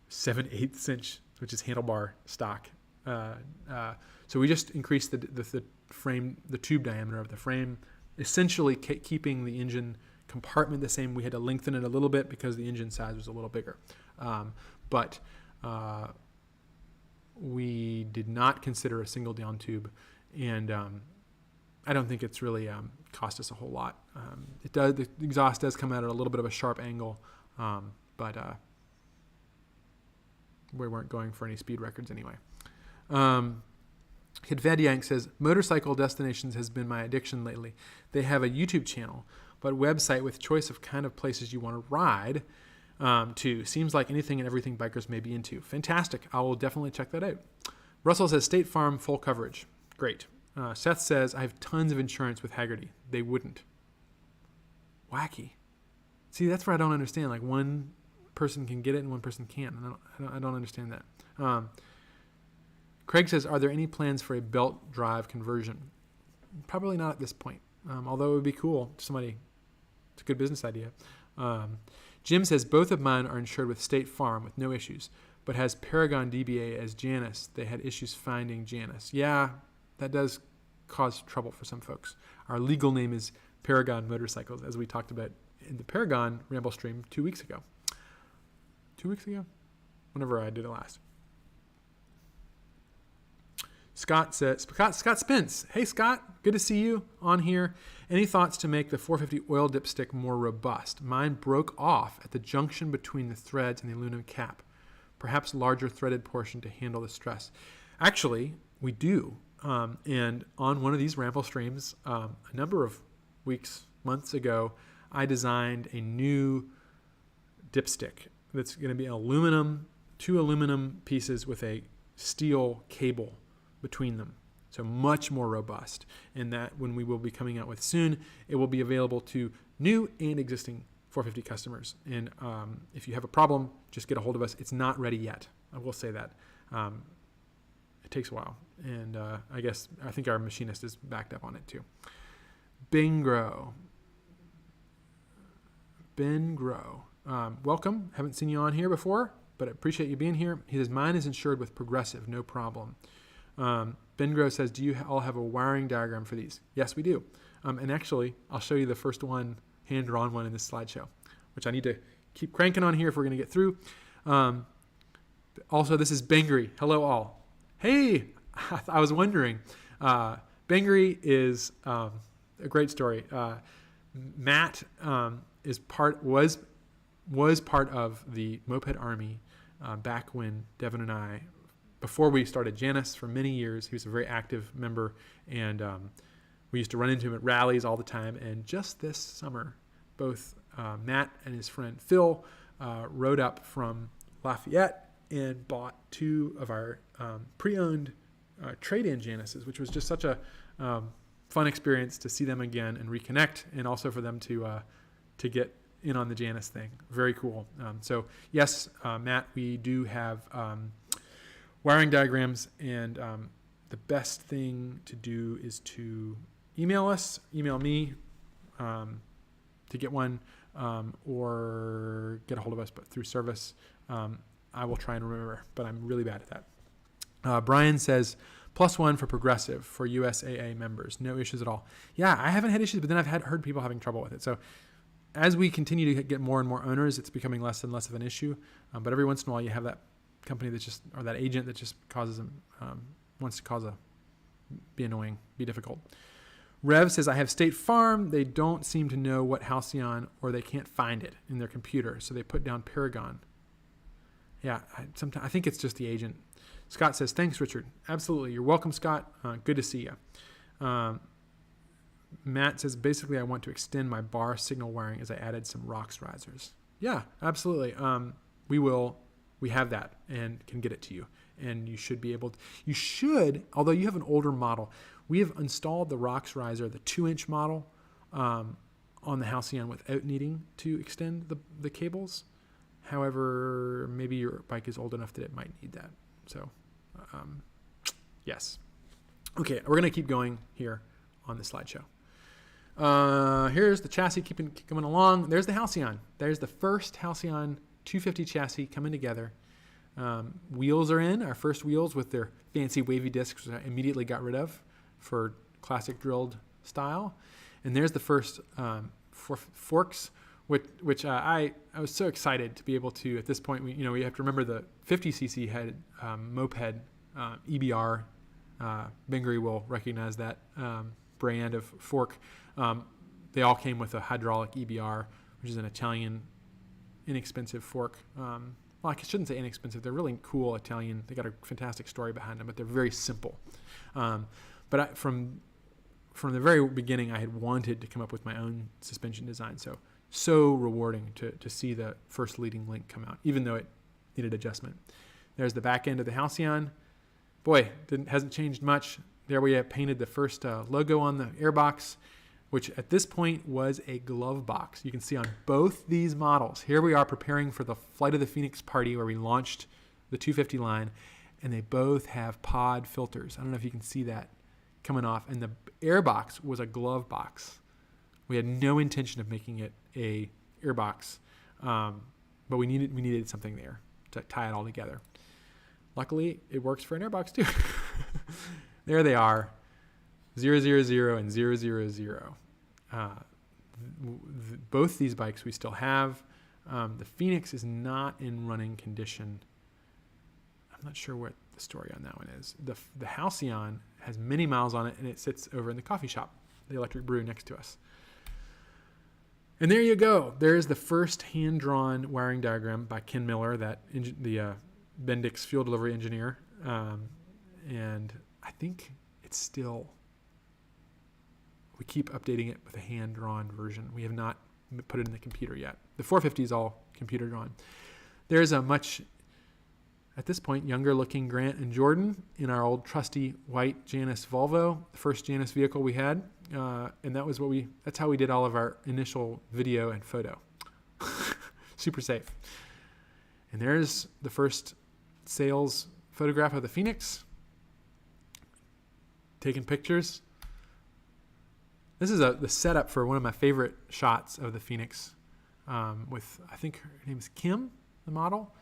7/8 inch, which is handlebar stock. So we just increased the frame, the tube diameter of the frame, essentially keeping the engine compartment the same. We had to lengthen it a little bit because the engine size was a little bigger. But we did not consider a single down tube, and I don't think it's really cost us a whole lot. It does. The exhaust does come out at a little bit of a sharp angle, but we weren't going for any speed records anyway. Kidvedyank says, Motorcycle Destinations has been my addiction lately. They have a YouTube channel, but website with choice of kind of places you want to ride to. Seems like anything and everything bikers may be into. Fantastic. I will definitely check that out. Russell says, State Farm full coverage. Great. Seth says, I have tons of insurance with Haggerty. They wouldn't. Wacky. See, that's where I don't understand. Like, one person can get it and one person can't. And I don't understand that. Craig says, are there any plans for a belt drive conversion? Probably not at this point. Although it would be cool. It's a good business idea. Jim says, both of mine are insured with State Farm with no issues, but has Paragon DBA as Janus. They had issues finding Janus. Yeah, that does cause trouble for some folks. Our legal name is Paragon Motorcycles, as we talked about in the Paragon Ramblestream 2 weeks ago. 2 weeks ago? Whenever I did it last. Scott Spence. Hey, Scott. Good to see you on here. Any thoughts to make the 450 oil dipstick more robust? Mine broke off at the junction between the threads and the aluminum cap. Perhaps larger threaded portion to handle the stress. Actually, we do. And on one of these Ramble streams, a number of months ago, I designed a new dipstick that's going to be two aluminum pieces with a steel cable between them. So much more robust. And that when we will be coming out with soon, it will be available to new and existing 450 customers. And if you have a problem, just get a hold of us. It's not ready yet. I will say that. It takes a while. And I think our machinist is backed up on it too. Ben Grow. Welcome. Haven't seen you on here before, but I appreciate you being here. He says, mine is insured with Progressive, no problem. Ben Grow says, do you all have a wiring diagram for these? Yes, we do. And actually, I'll show you the first one, hand-drawn one in this slideshow, which I need to keep cranking on here if we're going to get through. Also, this is Bangry. Hello, all. Hey, I was wondering. Bangry is a great story. Matt was part of the Moped Army back when Devin and I, before we started Janus for many years. He was a very active member, and we used to run into him at rallies all the time. And just this summer, both Matt and his friend Phil rode up from Lafayette and bought two of our pre-owned trade-in Januses, which was just such a fun experience to see them again and reconnect, and also for them to get in on the Janus thing. Very cool. So yes, Matt, we do have wiring diagrams, and the best thing to do is to email me to get one, or get a hold of us, but through service. I will try and remember, but I'm really bad at that. Brian says, +1 for Progressive for USAA members. No issues at all. Yeah, I haven't had issues, but then I've heard people having trouble with it. So as we continue to get more and more owners, it's becoming less and less of an issue. But every once in a while, you have that company or that agent that just wants to be annoying, be difficult. Rev says, I have State Farm. They don't seem to know what Halcyon, or they can't find it in their computer, so they put down Paragon. Yeah, I think it's just the agent. Scott says, thanks, Richard. Absolutely. You're welcome, Scott. Good to see you. Matt says, basically, I want to extend my bar signal wiring as I added some ROX risers. Yeah, absolutely. We have that and can get it to you. And you should be able to, although you have an older model, we have installed the ROX riser, the 2-inch model, on the Halcyon without needing to extend the cables. However, maybe your bike is old enough that it might need that. So, yes. Okay, we're going to keep going here on the slideshow. Here's the chassis keeping coming along. There's the Halcyon. There's the first Halcyon 250 chassis coming together. Wheels are in, our first wheels with their fancy wavy discs, which I immediately got rid of for classic drilled style. And there's the first forks, which I was so excited to be able to, at this point, we have to remember the 50cc had moped EBR. Bingry will recognize that brand of fork. They all came with a hydraulic EBR, which is an Italian inexpensive fork. Well, I shouldn't say inexpensive. They're really cool Italian. They got a fantastic story behind them, but they're very simple. From the very beginning, I had wanted to come up with my own suspension design. So rewarding to see the first leading link come out, even though it needed adjustment. There's the back end of the Halcyon. Boy, hasn't changed much. There we have painted the first logo on the airbox, which at this point was a glove box. You can see on both these models. Here we are preparing for the Flight of the Phoenix party where we launched the 250 line, and they both have pod filters. I don't know if you can see that coming off. And the airbox was a glove box. We had no intention of making it a airbox, but we needed something there to tie it all together. Luckily, it works for an airbox too. There they are, 000 and 000. Both these bikes we still have. The Phoenix is not in running condition. I'm not sure what the story on that one is. The Halcyon has many miles on it, and it sits over in the coffee shop, the Electric Brew next to us. And there you go. There's the first hand-drawn wiring diagram by Ken Miller, the Bendix fuel delivery engineer. And I think it's still... We keep updating it with a hand-drawn version. We have not put it in the computer yet. The 450 is all computer-drawn. There's a much, at this point, younger-looking Grant and Jordan in our old trusty white Janus Volvo, the first Janus vehicle we had. And that's how we did all of our initial video and photo. Super safe. And there's the first sales photograph of the Phoenix. Taking pictures. This is the setup for one of my favorite shots of the Phoenix with, I think her name is Kim, the model.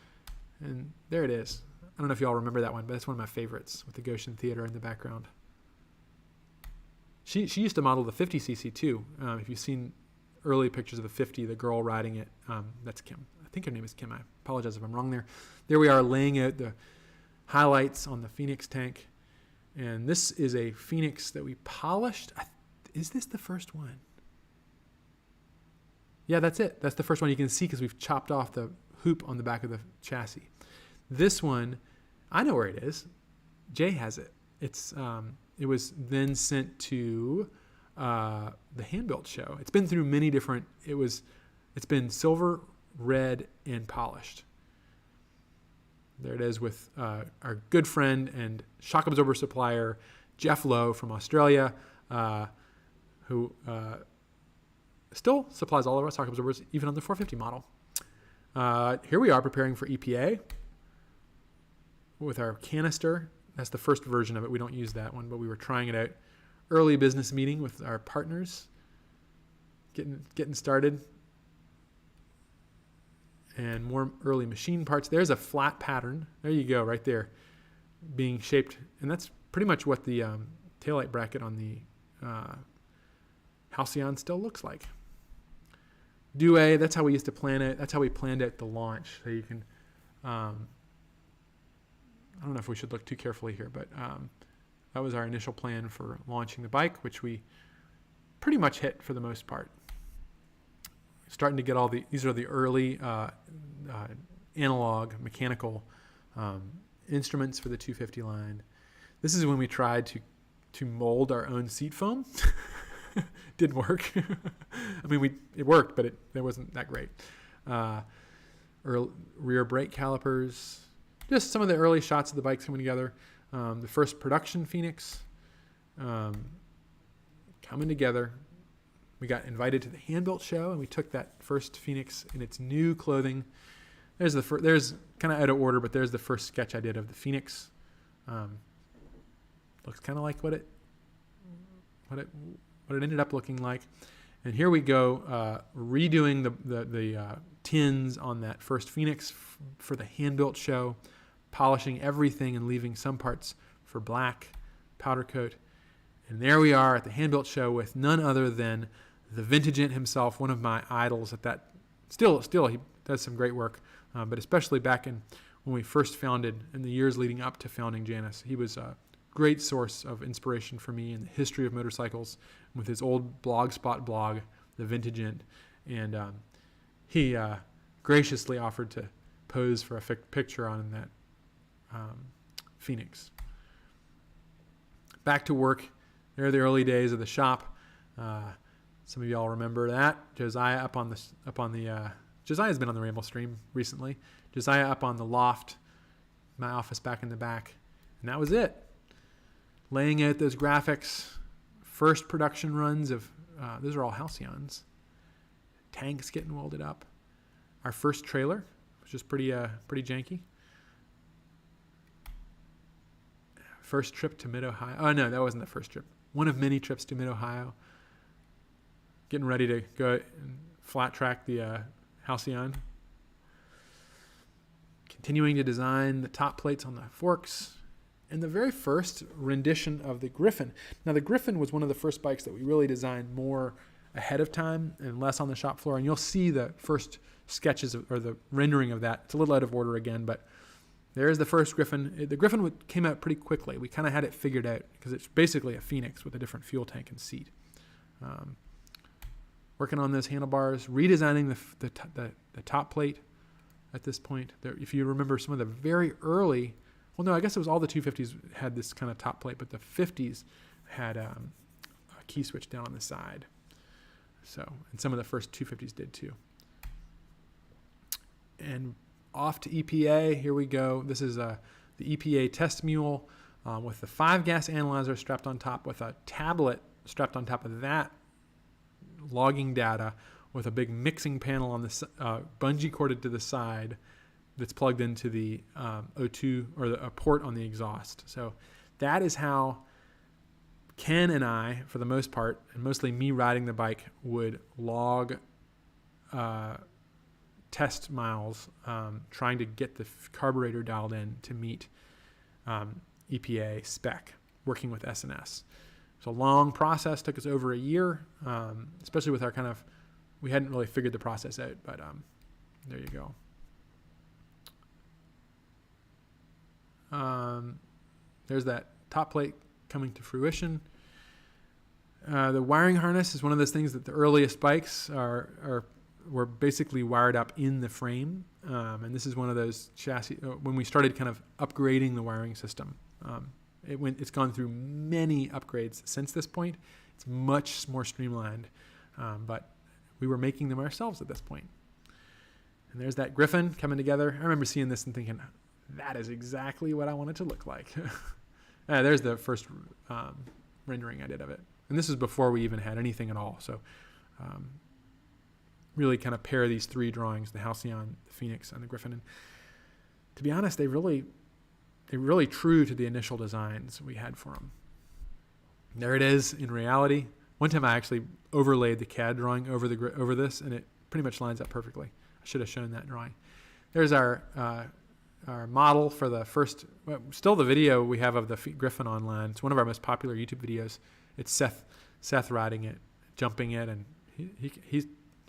And there it is. I don't know if you all remember that one, but it's one of my favorites with the Goshen Theater in the background. She used to model the 50cc too. If you've seen early pictures of the 50, the girl riding it, that's Kim. I think her name is Kim. I apologize if I'm wrong there. There we are laying out the highlights on the Phoenix tank. And this is a Phoenix that we polished. Is this the first one? Yeah, that's it. That's the first one you can see because we've chopped off the hoop on the back of the chassis. This one, I know where it is. Jay has it. It was then sent to the Hand-Built show. It's been through many different. It's been silver, red, and polished. There it is with our good friend and shock absorber supplier Jeff Lowe from Australia, who still supplies all of our shock absorbers, even on the 450 model. Here we are preparing for EPA with our canister. That's the first version of it. We don't use that one, but we were trying it out. Early business meeting with our partners, getting started. And more early machine parts. There's a flat pattern. There you go, right there, being shaped. And that's pretty much what the taillight bracket on the Halcyon still looks like. Due, that's how we used to plan it. That's how we planned out the launch. So you can, I don't know if we should look too carefully here, but that was our initial plan for launching the bike, which we pretty much hit for the most part. Starting to get these are the early analog mechanical instruments for the 250 line. This is when we tried to mold our own seat foam. Didn't work. I mean, it worked, but it wasn't that great. Rear brake calipers. Just some of the early shots of the bikes coming together. The first production Phoenix coming together. We got invited to the Hand-Built show, and we took that first Phoenix in its new clothing. There's kind of out of order, but there's the first sketch I did of the Phoenix. Looks kind of like what it ended up looking like. And here we go, redoing the tins on that first Phoenix for the Hand-Built show, polishing everything and leaving some parts for black powder coat. And there we are at the Hand-Built show with none other than the Vintagent himself, one of my idols at that. Still, he does some great work, but especially back when we first founded, in the years leading up to founding Janus, he was great source of inspiration for me in the history of motorcycles with his old Blogspot blog, The Vintage Int. And he graciously offered to pose for a picture on that Phoenix. Back to work. There are the early days of the shop. Some of y'all remember that. Josiah's been on the Ramblestream recently. Josiah up on the loft, my office back in the back. And that was it. Laying out those graphics. First production runs of, those are all Halcyons. Tanks getting welded up. Our first trailer, which is pretty janky. First trip to Mid-Ohio. Oh, no, that wasn't the first trip. One of many trips to Mid-Ohio. Getting ready to go and flat track the Halcyon. Continuing to design the top plates on the forks. And the very first rendition of the Griffin. Now, the Griffin was one of the first bikes that we really designed more ahead of time and less on the shop floor. And you'll see the first sketches or the rendering of that. It's a little out of order again, but there's the first Griffin. The Griffin came out pretty quickly. We kind of had it figured out because it's basically a Phoenix with a different fuel tank and seat. Working on those handlebars, redesigning the top plate at this point. If you remember some of the very early, well, no, I guess it was all the 250s had this kind of top plate, but the 50s had a key switch down on the side. So, and some of the first 250s did too. And off to EPA. Here we go. This is the EPA test mule with the 5-gas analyzer strapped on top with a tablet strapped on top of that, logging data with a big mixing panel on the bungee corded to the side that's plugged into the O2 or a port on the exhaust. So that is how Ken and I, for the most part, and mostly me riding the bike, would log test miles, trying to get the carburetor dialed in to meet EPA spec, working with S&S. It's a long process, took us over a year, especially with our we hadn't really figured the process out, but there you go. There's that top plate coming to fruition. The wiring harness is one of those things that the earliest bikes were basically wired up in the frame, and this is one of those chassis when we started kind of upgrading the wiring system. It's gone through many upgrades since this point. It's much more streamlined, but we were making them ourselves at this point. And there's that Griffin coming together. I remember seeing this and thinking, that is exactly what I want it to look like. There's the first rendering I did of it. And this is before we even had anything at all. So really kind of pair these three drawings, the Halcyon, the Phoenix, and the Griffin. And to be honest, they're really true to the initial designs we had for them. There it is in reality. One time I actually overlaid the CAD drawing over this, and it pretty much lines up perfectly. I should have shown that drawing. There's our model for the first, still the video we have of the Griffin online. It's one of our most popular YouTube videos. It's Seth riding it, jumping it, and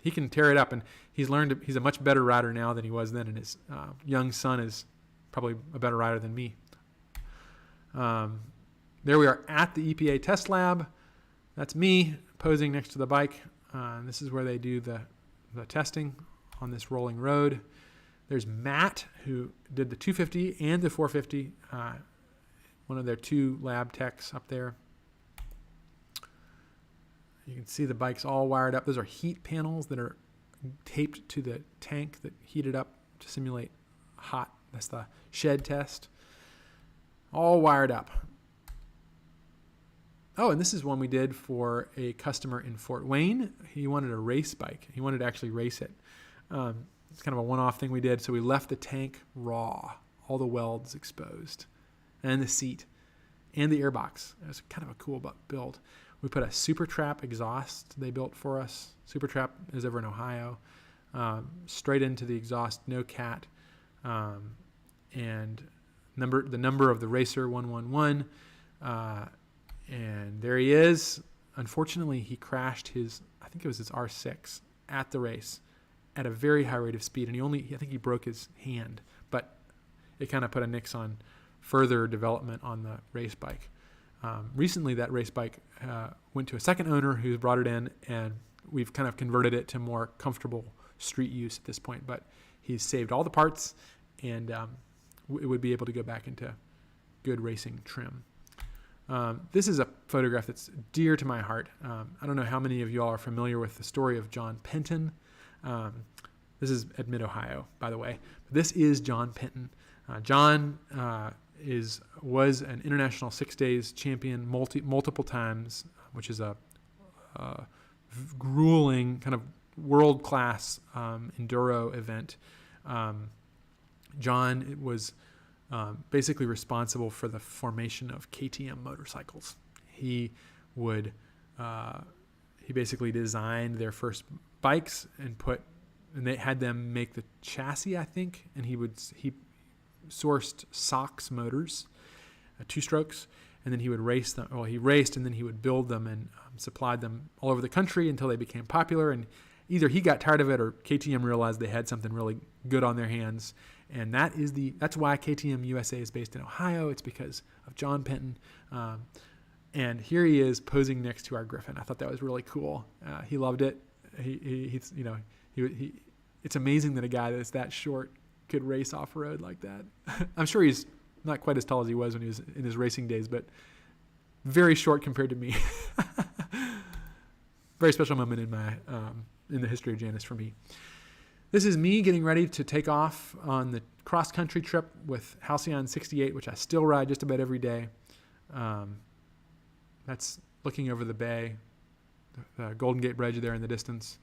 he can tear it up, and he's a much better rider now than he was then, and his young son is probably a better rider than me. There we are at the EPA test lab. That's me posing next to the bike. And this is where they do the testing on this rolling road. There's Matt, who did the 250 and the 450, one of their two lab techs up there. You can see the bike's all wired up. Those are heat panels that are taped to the tank that heated up to simulate hot. That's the shed test. All wired up. Oh, and this is one we did for a customer in Fort Wayne. He wanted a race bike. He wanted to actually race it. It's kind of a one-off thing we did. So we left the tank raw, all the welds exposed, and the seat, and the airbox. It was kind of a cool build. We put a Super Trap exhaust they built for us. Super Trap is over in Ohio. Straight into the exhaust, no cat. And the number of the racer 111. And there he is. Unfortunately, he crashed I think it was his R6 at the race at a very high rate of speed. And I think he broke his hand, but it kind of put a nix on further development on the race bike. Recently, that race bike went to a second owner who brought it in, and we've kind of converted it to more comfortable street use at this point. But he's saved all the parts, and it would be able to go back into good racing trim. This is a photograph that's dear to my heart. I don't know how many of y'all are familiar with the story of John Penton. This is at Mid-Ohio, by the way. This is John Penton. John was an international 6 days champion multiple times, which is a grueling kind of world-class enduro event. John was basically responsible for the formation of KTM motorcycles. He basically designed their first bikes and they had them make the chassis, I think, and he sourced Sox motors, 2-strokes, and then he would race them. Well, he raced, and then he would build them and supplied them all over the country until they became popular. And either he got tired of it, or KTM realized they had something really good on their hands. And that's why KTM USA is based in Ohio. It's because of John Penton. And here he is posing next to our Griffin. I thought that was really cool. He loved it. It's amazing that a guy that's that short could race off-road like that. I'm sure he's not quite as tall as he was when he was in his racing days, but very short compared to me. Very special moment in the history of Janus for me. This is me getting ready to take off on the cross-country trip with Halcyon 68, which I still ride just about every day. That's looking over the bay, the Golden Gate Bridge there in the distance.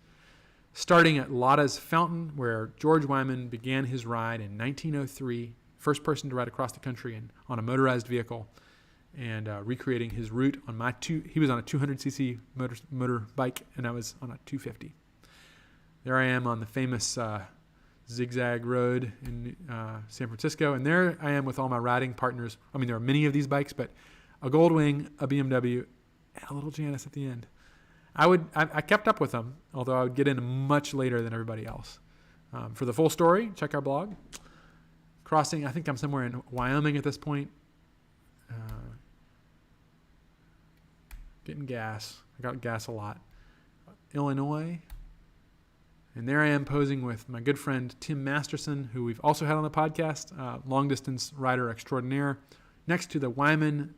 Starting at Lotta's Fountain, where George Wyman began his ride in 1903, first person to ride across the country on a motorized vehicle, and recreating his route on he was on a 200cc motor bike, and I was on a 250. There I am on the famous zigzag road in San Francisco, and there I am with all my riding partners. I mean, there are many of these bikes, but a Goldwing, a BMW, and a little Janus at the end. I kept up with them, although I would get in much later than everybody else. For the full story, check our blog. Crossing, I think I'm somewhere in Wyoming at this point. Getting gas. I got gas a lot. Illinois. And there I am posing with my good friend Tim Masterson, who we've also had on the podcast, long-distance rider extraordinaire, next to the Wyman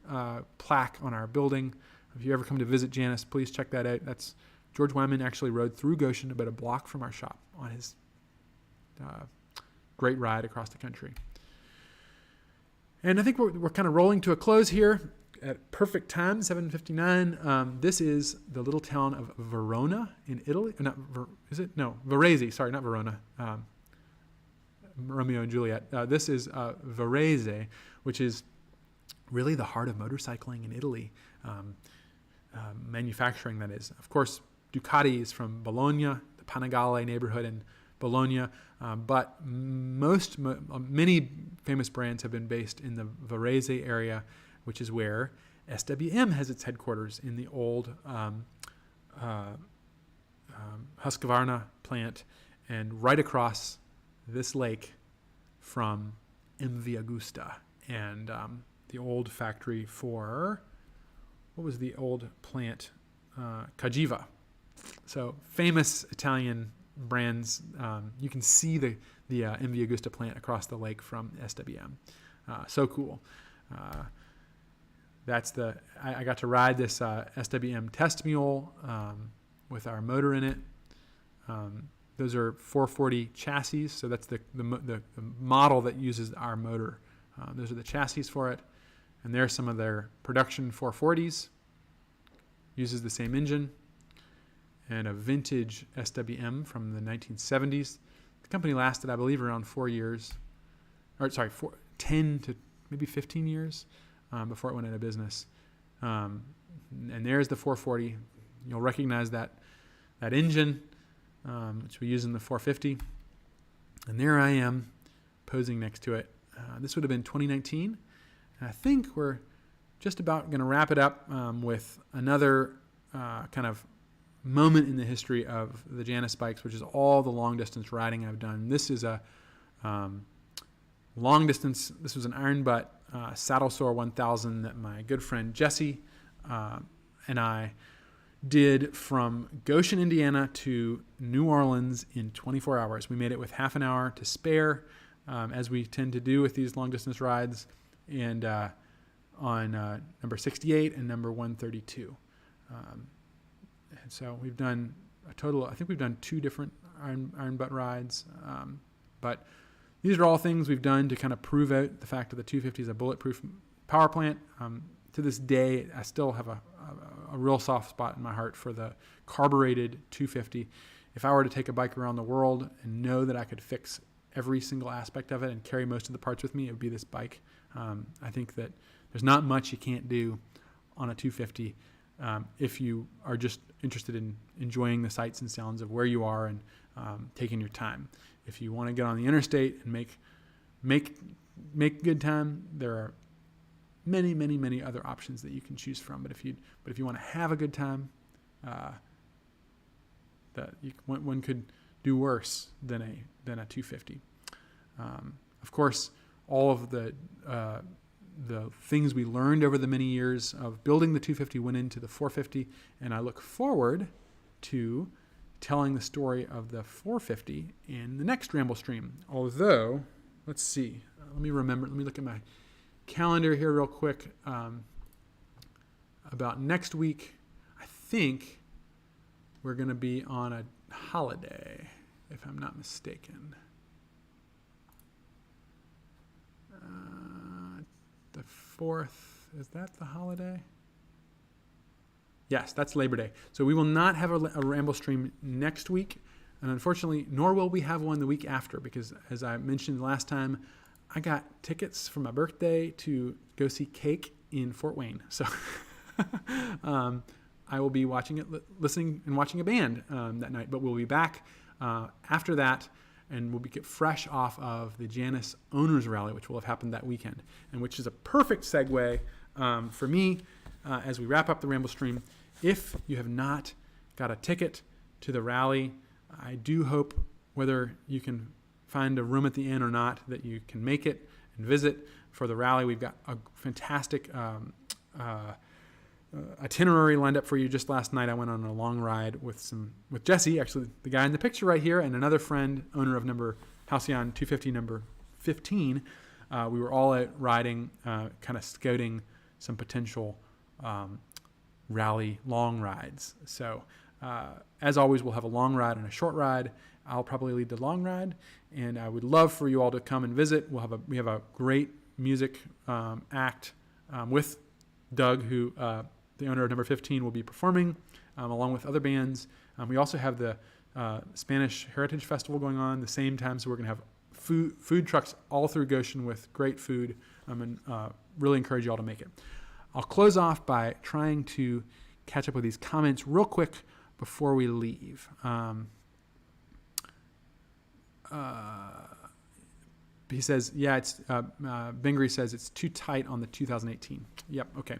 plaque on our building. If you ever come to visit Janus, please check that out. That's George Wyman actually rode through Goshen about a block from our shop on his great ride across the country. And I think we're kind of rolling to a close here at perfect time, 7:59. This is the little town of Verona in Italy. Varese. Sorry, not Verona. Romeo and Juliet. This is Varese, which is really the heart of motorcycling in Italy. Manufacturing, that is. Of course, Ducati is from Bologna, the Panigale neighborhood in Bologna, but many famous brands have been based in the Varese area, which is where SWM has its headquarters, in the old Husqvarna plant, and right across this lake from MV Agusta and the old factory for, what was the old plant? Cagiva. So famous Italian brands. You can see the MV Agusta plant across the lake from SWM. So cool. I got to ride this SWM test mule with our motor in it. Those are 440 chassis, so that's the model that uses our motor. Those are the chassis for it. And there's some of their production 440s. Uses the same engine. And a vintage SWM from the 1970s. The company lasted, I believe, around 4 years. 10 to maybe 15 years before it went out of business. And there's the 440. You'll recognize that engine, which we use in the 450. And there I am posing next to it. This would have been 2019. And I think we're just about going to wrap it up with another kind of moment in the history of the Janus bikes, which is all the long-distance riding I've done. This is a long-distance. This was an iron butt Saddle Sore 1000 that my good friend Jesse and I did from Goshen, Indiana to New Orleans in 24 hours. We made it with half an hour to spare, as we tend to do with these long distance rides, and on number 68 and number 132. And so we've done a total, I think we've done 2 different iron butt rides, but these are all things we've done to kind of prove out the fact that the 250 is a bulletproof power plant. To this day, I still have a real soft spot in my heart for the carbureted 250. If I were to take a bike around the world and know that I could fix every single aspect of it and carry most of the parts with me, it would be this bike. I think that there's not much you can't do on a 250 if you are just interested in enjoying the sights and sounds of where you are and taking your time. If you want to get on the interstate and make good time, there are many other options that you can choose from. But if you want to have a good time, one could do worse than a 250. Of course, all of the things we learned over the many years of building the 250 went into the 450, and I look forward to telling the story of the 450 in the next Ramblestream. Although, let's see, let me look at my calendar here real quick. About next week, I think we're going to be on a holiday, if I'm not mistaken. The 4th, is that the holiday? Yes, that's Labor Day. So we will not have a Ramblestream next week, and unfortunately, nor will we have one the week after, because as I mentioned last time, I got tickets for my birthday to go see Cake in Fort Wayne. So I will be listening and watching a band that night, but we'll be back after that, and we'll get fresh off of the Janus Owners Rally, which will have happened that weekend, and which is a perfect segue for me as we wrap up the Ramblestream. If you have not got a ticket to the rally, I do hope, whether you can find a room at the inn or not, that you can make it and visit for the rally. We've got a fantastic itinerary lined up for you. Just last night I went on a long ride with Jesse, actually the guy in the picture right here, and another friend, owner of Halcyon 250 number 15. We were all out riding, kind of scouting some potential rally long rides. So as always, we'll have a long ride and a short ride. I'll probably lead the long ride, and I would love for you all to come and visit. We have a great music act with Doug, who the owner of number 15 will be performing, along with other bands. We also have the Spanish Heritage Festival going on the same time, so we're going to have food trucks all through Goshen with great food, and really encourage you all to make it. I'll close off by trying to catch up with these comments real quick before we leave. He says, Bingry says it's too tight on the 2018. Yep, okay.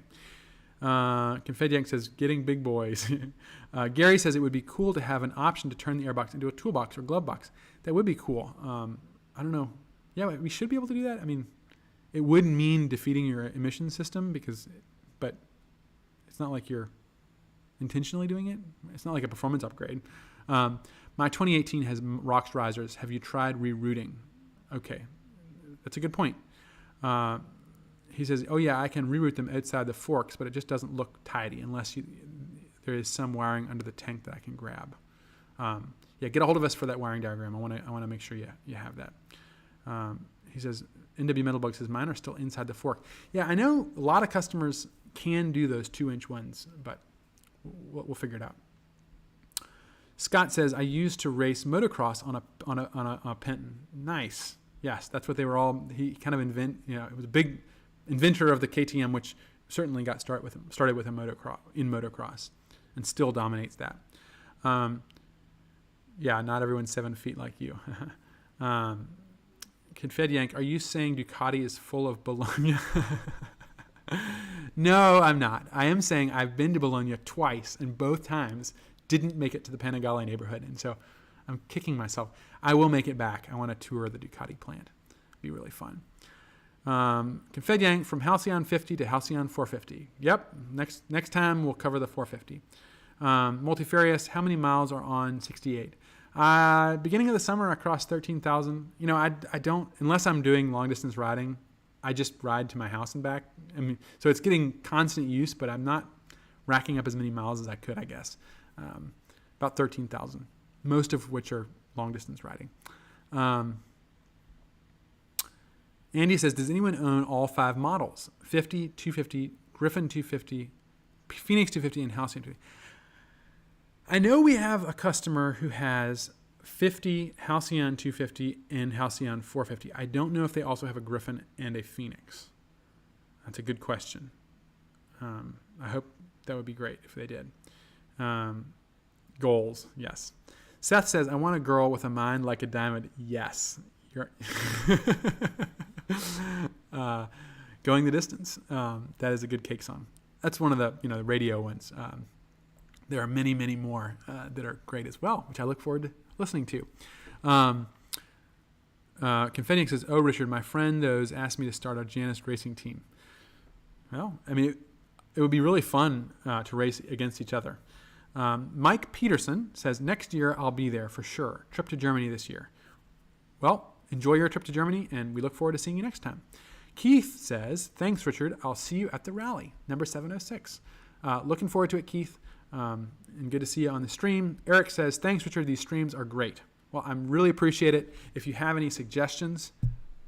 Confed says, getting big boys. Gary says it would be cool to have an option to turn the airbox into a toolbox or glove box. That would be cool. I don't know. Yeah, we should be able to do that. I mean, it would mean defeating your emission system but it's not like you're intentionally doing it. It's not like a performance upgrade. My 2018 has rocks risers. Have you tried rerouting? Okay, that's a good point. He says, oh yeah, I can reroute them outside the forks, but it just doesn't look tidy unless there is some wiring under the tank that I can grab. Get a hold of us for that wiring diagram. I want to make sure you have that. He says, NW Metalbug says, mine are still inside the fork. Yeah, I know a lot of customers can do those 2-inch ones, but we'll figure it out. Scott says, I used to race motocross on a Penton. Nice. Yes, that's what they were all. He kind of it was a big inventor of the KTM, which certainly got started with a motocross, and still dominates that. Not everyone's 7 feet like you. Confed Yank, are you saying Ducati is full of Bologna? No, I'm not. I am saying I've been to Bologna twice, and both times didn't make it to the Panigale neighborhood, and so I'm kicking myself. I will make it back. I want to tour the Ducati plant. It'd be really fun. Confed Yank from Halcyon 50 to Halcyon 450. Yep. Next time we'll cover the 450. Multifarious, how many miles are on 68? Beginning of the summer, I crossed 13,000. I don't, unless I'm doing long distance riding, I just ride to my house and back. So it's getting constant use, but I'm not racking up as many miles as I could, I guess. About 13,000, most of which are long distance riding. Andy says, does anyone own all 5 models? 50, 250, Griffin 250, Phoenix 250, and Halcyon 250. I know we have a customer who has 50 Halcyon 250 and Halcyon 450. I don't know if they also have a Griffin and a Phoenix. That's a good question. I hope that would be great if they did. Goals, yes. Seth says, I want a girl with a mind like a diamond. Yes. You're going the distance. That is a good cake song. That's one of the radio ones. There are many, many more that are great as well, which I look forward to listening to. Confetti says, oh, Richard, my friend asked me to start a Janus racing team. Well, it would be really fun to race against each other. Mike Peterson says, next year I'll be there for sure. Trip to Germany this year. Well, enjoy your trip to Germany, and we look forward to seeing you next time. Keith says, thanks, Richard. I'll see you at the rally, number 706. Looking forward to it, Keith. And good to see you on the stream. Eric says, thanks, Richard. These streams are great. Well, I really appreciate it. If you have any suggestions,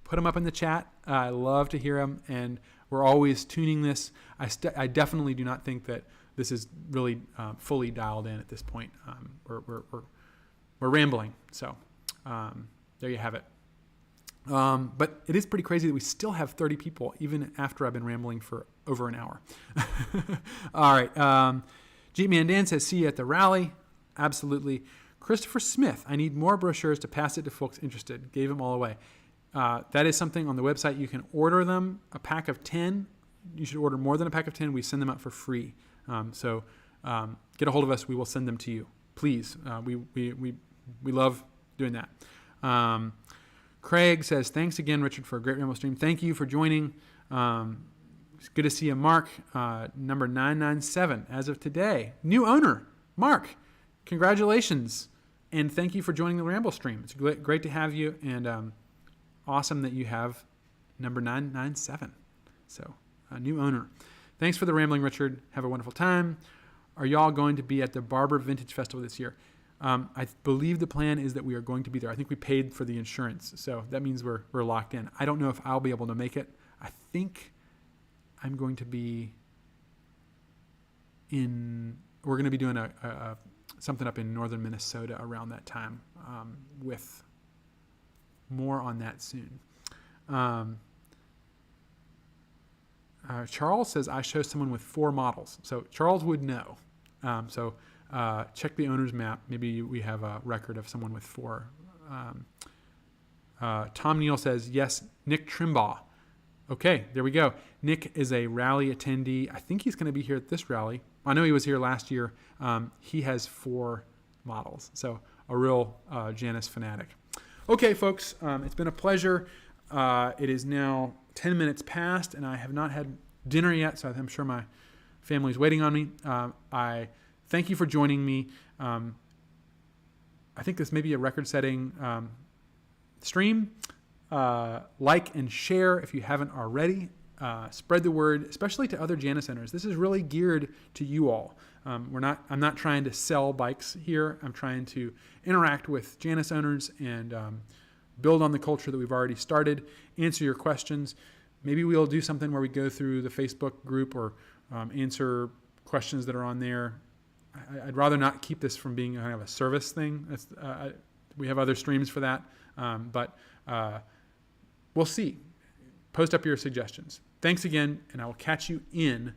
put them up in the chat. I love to hear them, and we're always tuning this. I definitely do not think that this is really fully dialed in at this point. We're rambling. So there you have it. But it is pretty crazy that we still have 30 people, even after I've been rambling for over an hour. All right. Jeep Man Dan says, see you at the rally. Absolutely. Christopher Smith, I need more brochures to pass it to folks interested. Gave them all away. That is something on the website. You can order them, a pack of 10. You should order more than a pack of 10. We send them out for free. So get a hold of us. We will send them to you. Please. We love doing that. Craig says, thanks again, Richard, for a great Ramble stream. Thank you for joining. It's good to see you, Mark, number 997 as of today. New owner, Mark. Congratulations, and thank you for joining the Ramble stream. It's great to have you, and awesome that you have number 997. So, a new owner. Thanks for the rambling, Richard. Have a wonderful time. Are y'all going to be at the Barber Vintage Festival this year? I believe the plan is that we are going to be there. I think we paid for the insurance, so that means we're locked in. I don't know if I'll be able to make it. I think I'm going to be we're going to be doing something up in northern Minnesota around that time, with more on that soon. Charles says, I show someone with 4 models. So Charles would know. Check the owner's map. Maybe we have a record of someone with 4. Tom Neal says, yes, Nick Trimbaugh. Okay, there we go. Nick is a rally attendee. I think he's going to be here at this rally. I know he was here last year. He has 4 models. So a real Janus fanatic. Okay, folks, it's been a pleasure. It is now 10 minutes past, and I have not had dinner yet, so I'm sure my family's waiting on me. I thank you for joining me. I think this may be a record-setting stream. Like and share if you haven't already. Spread the word, especially to other Janus owners. This is really geared to you all. I'm not trying to sell bikes here. I'm trying to interact with Janus owners and build on the culture that we've already started, answer your questions. Maybe we'll do something where we go through the Facebook group or answer questions that are on there. I'd rather not keep this from being kind of a service thing. We have other streams for that, but we'll see. Post up your suggestions. Thanks again, and I will catch you in,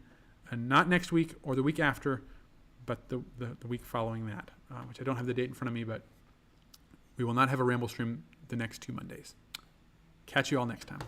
not next week or the week after, but the week following that, which I don't have the date in front of me, but we will not have a Ramble stream the next 2 Mondays. Catch you all next time.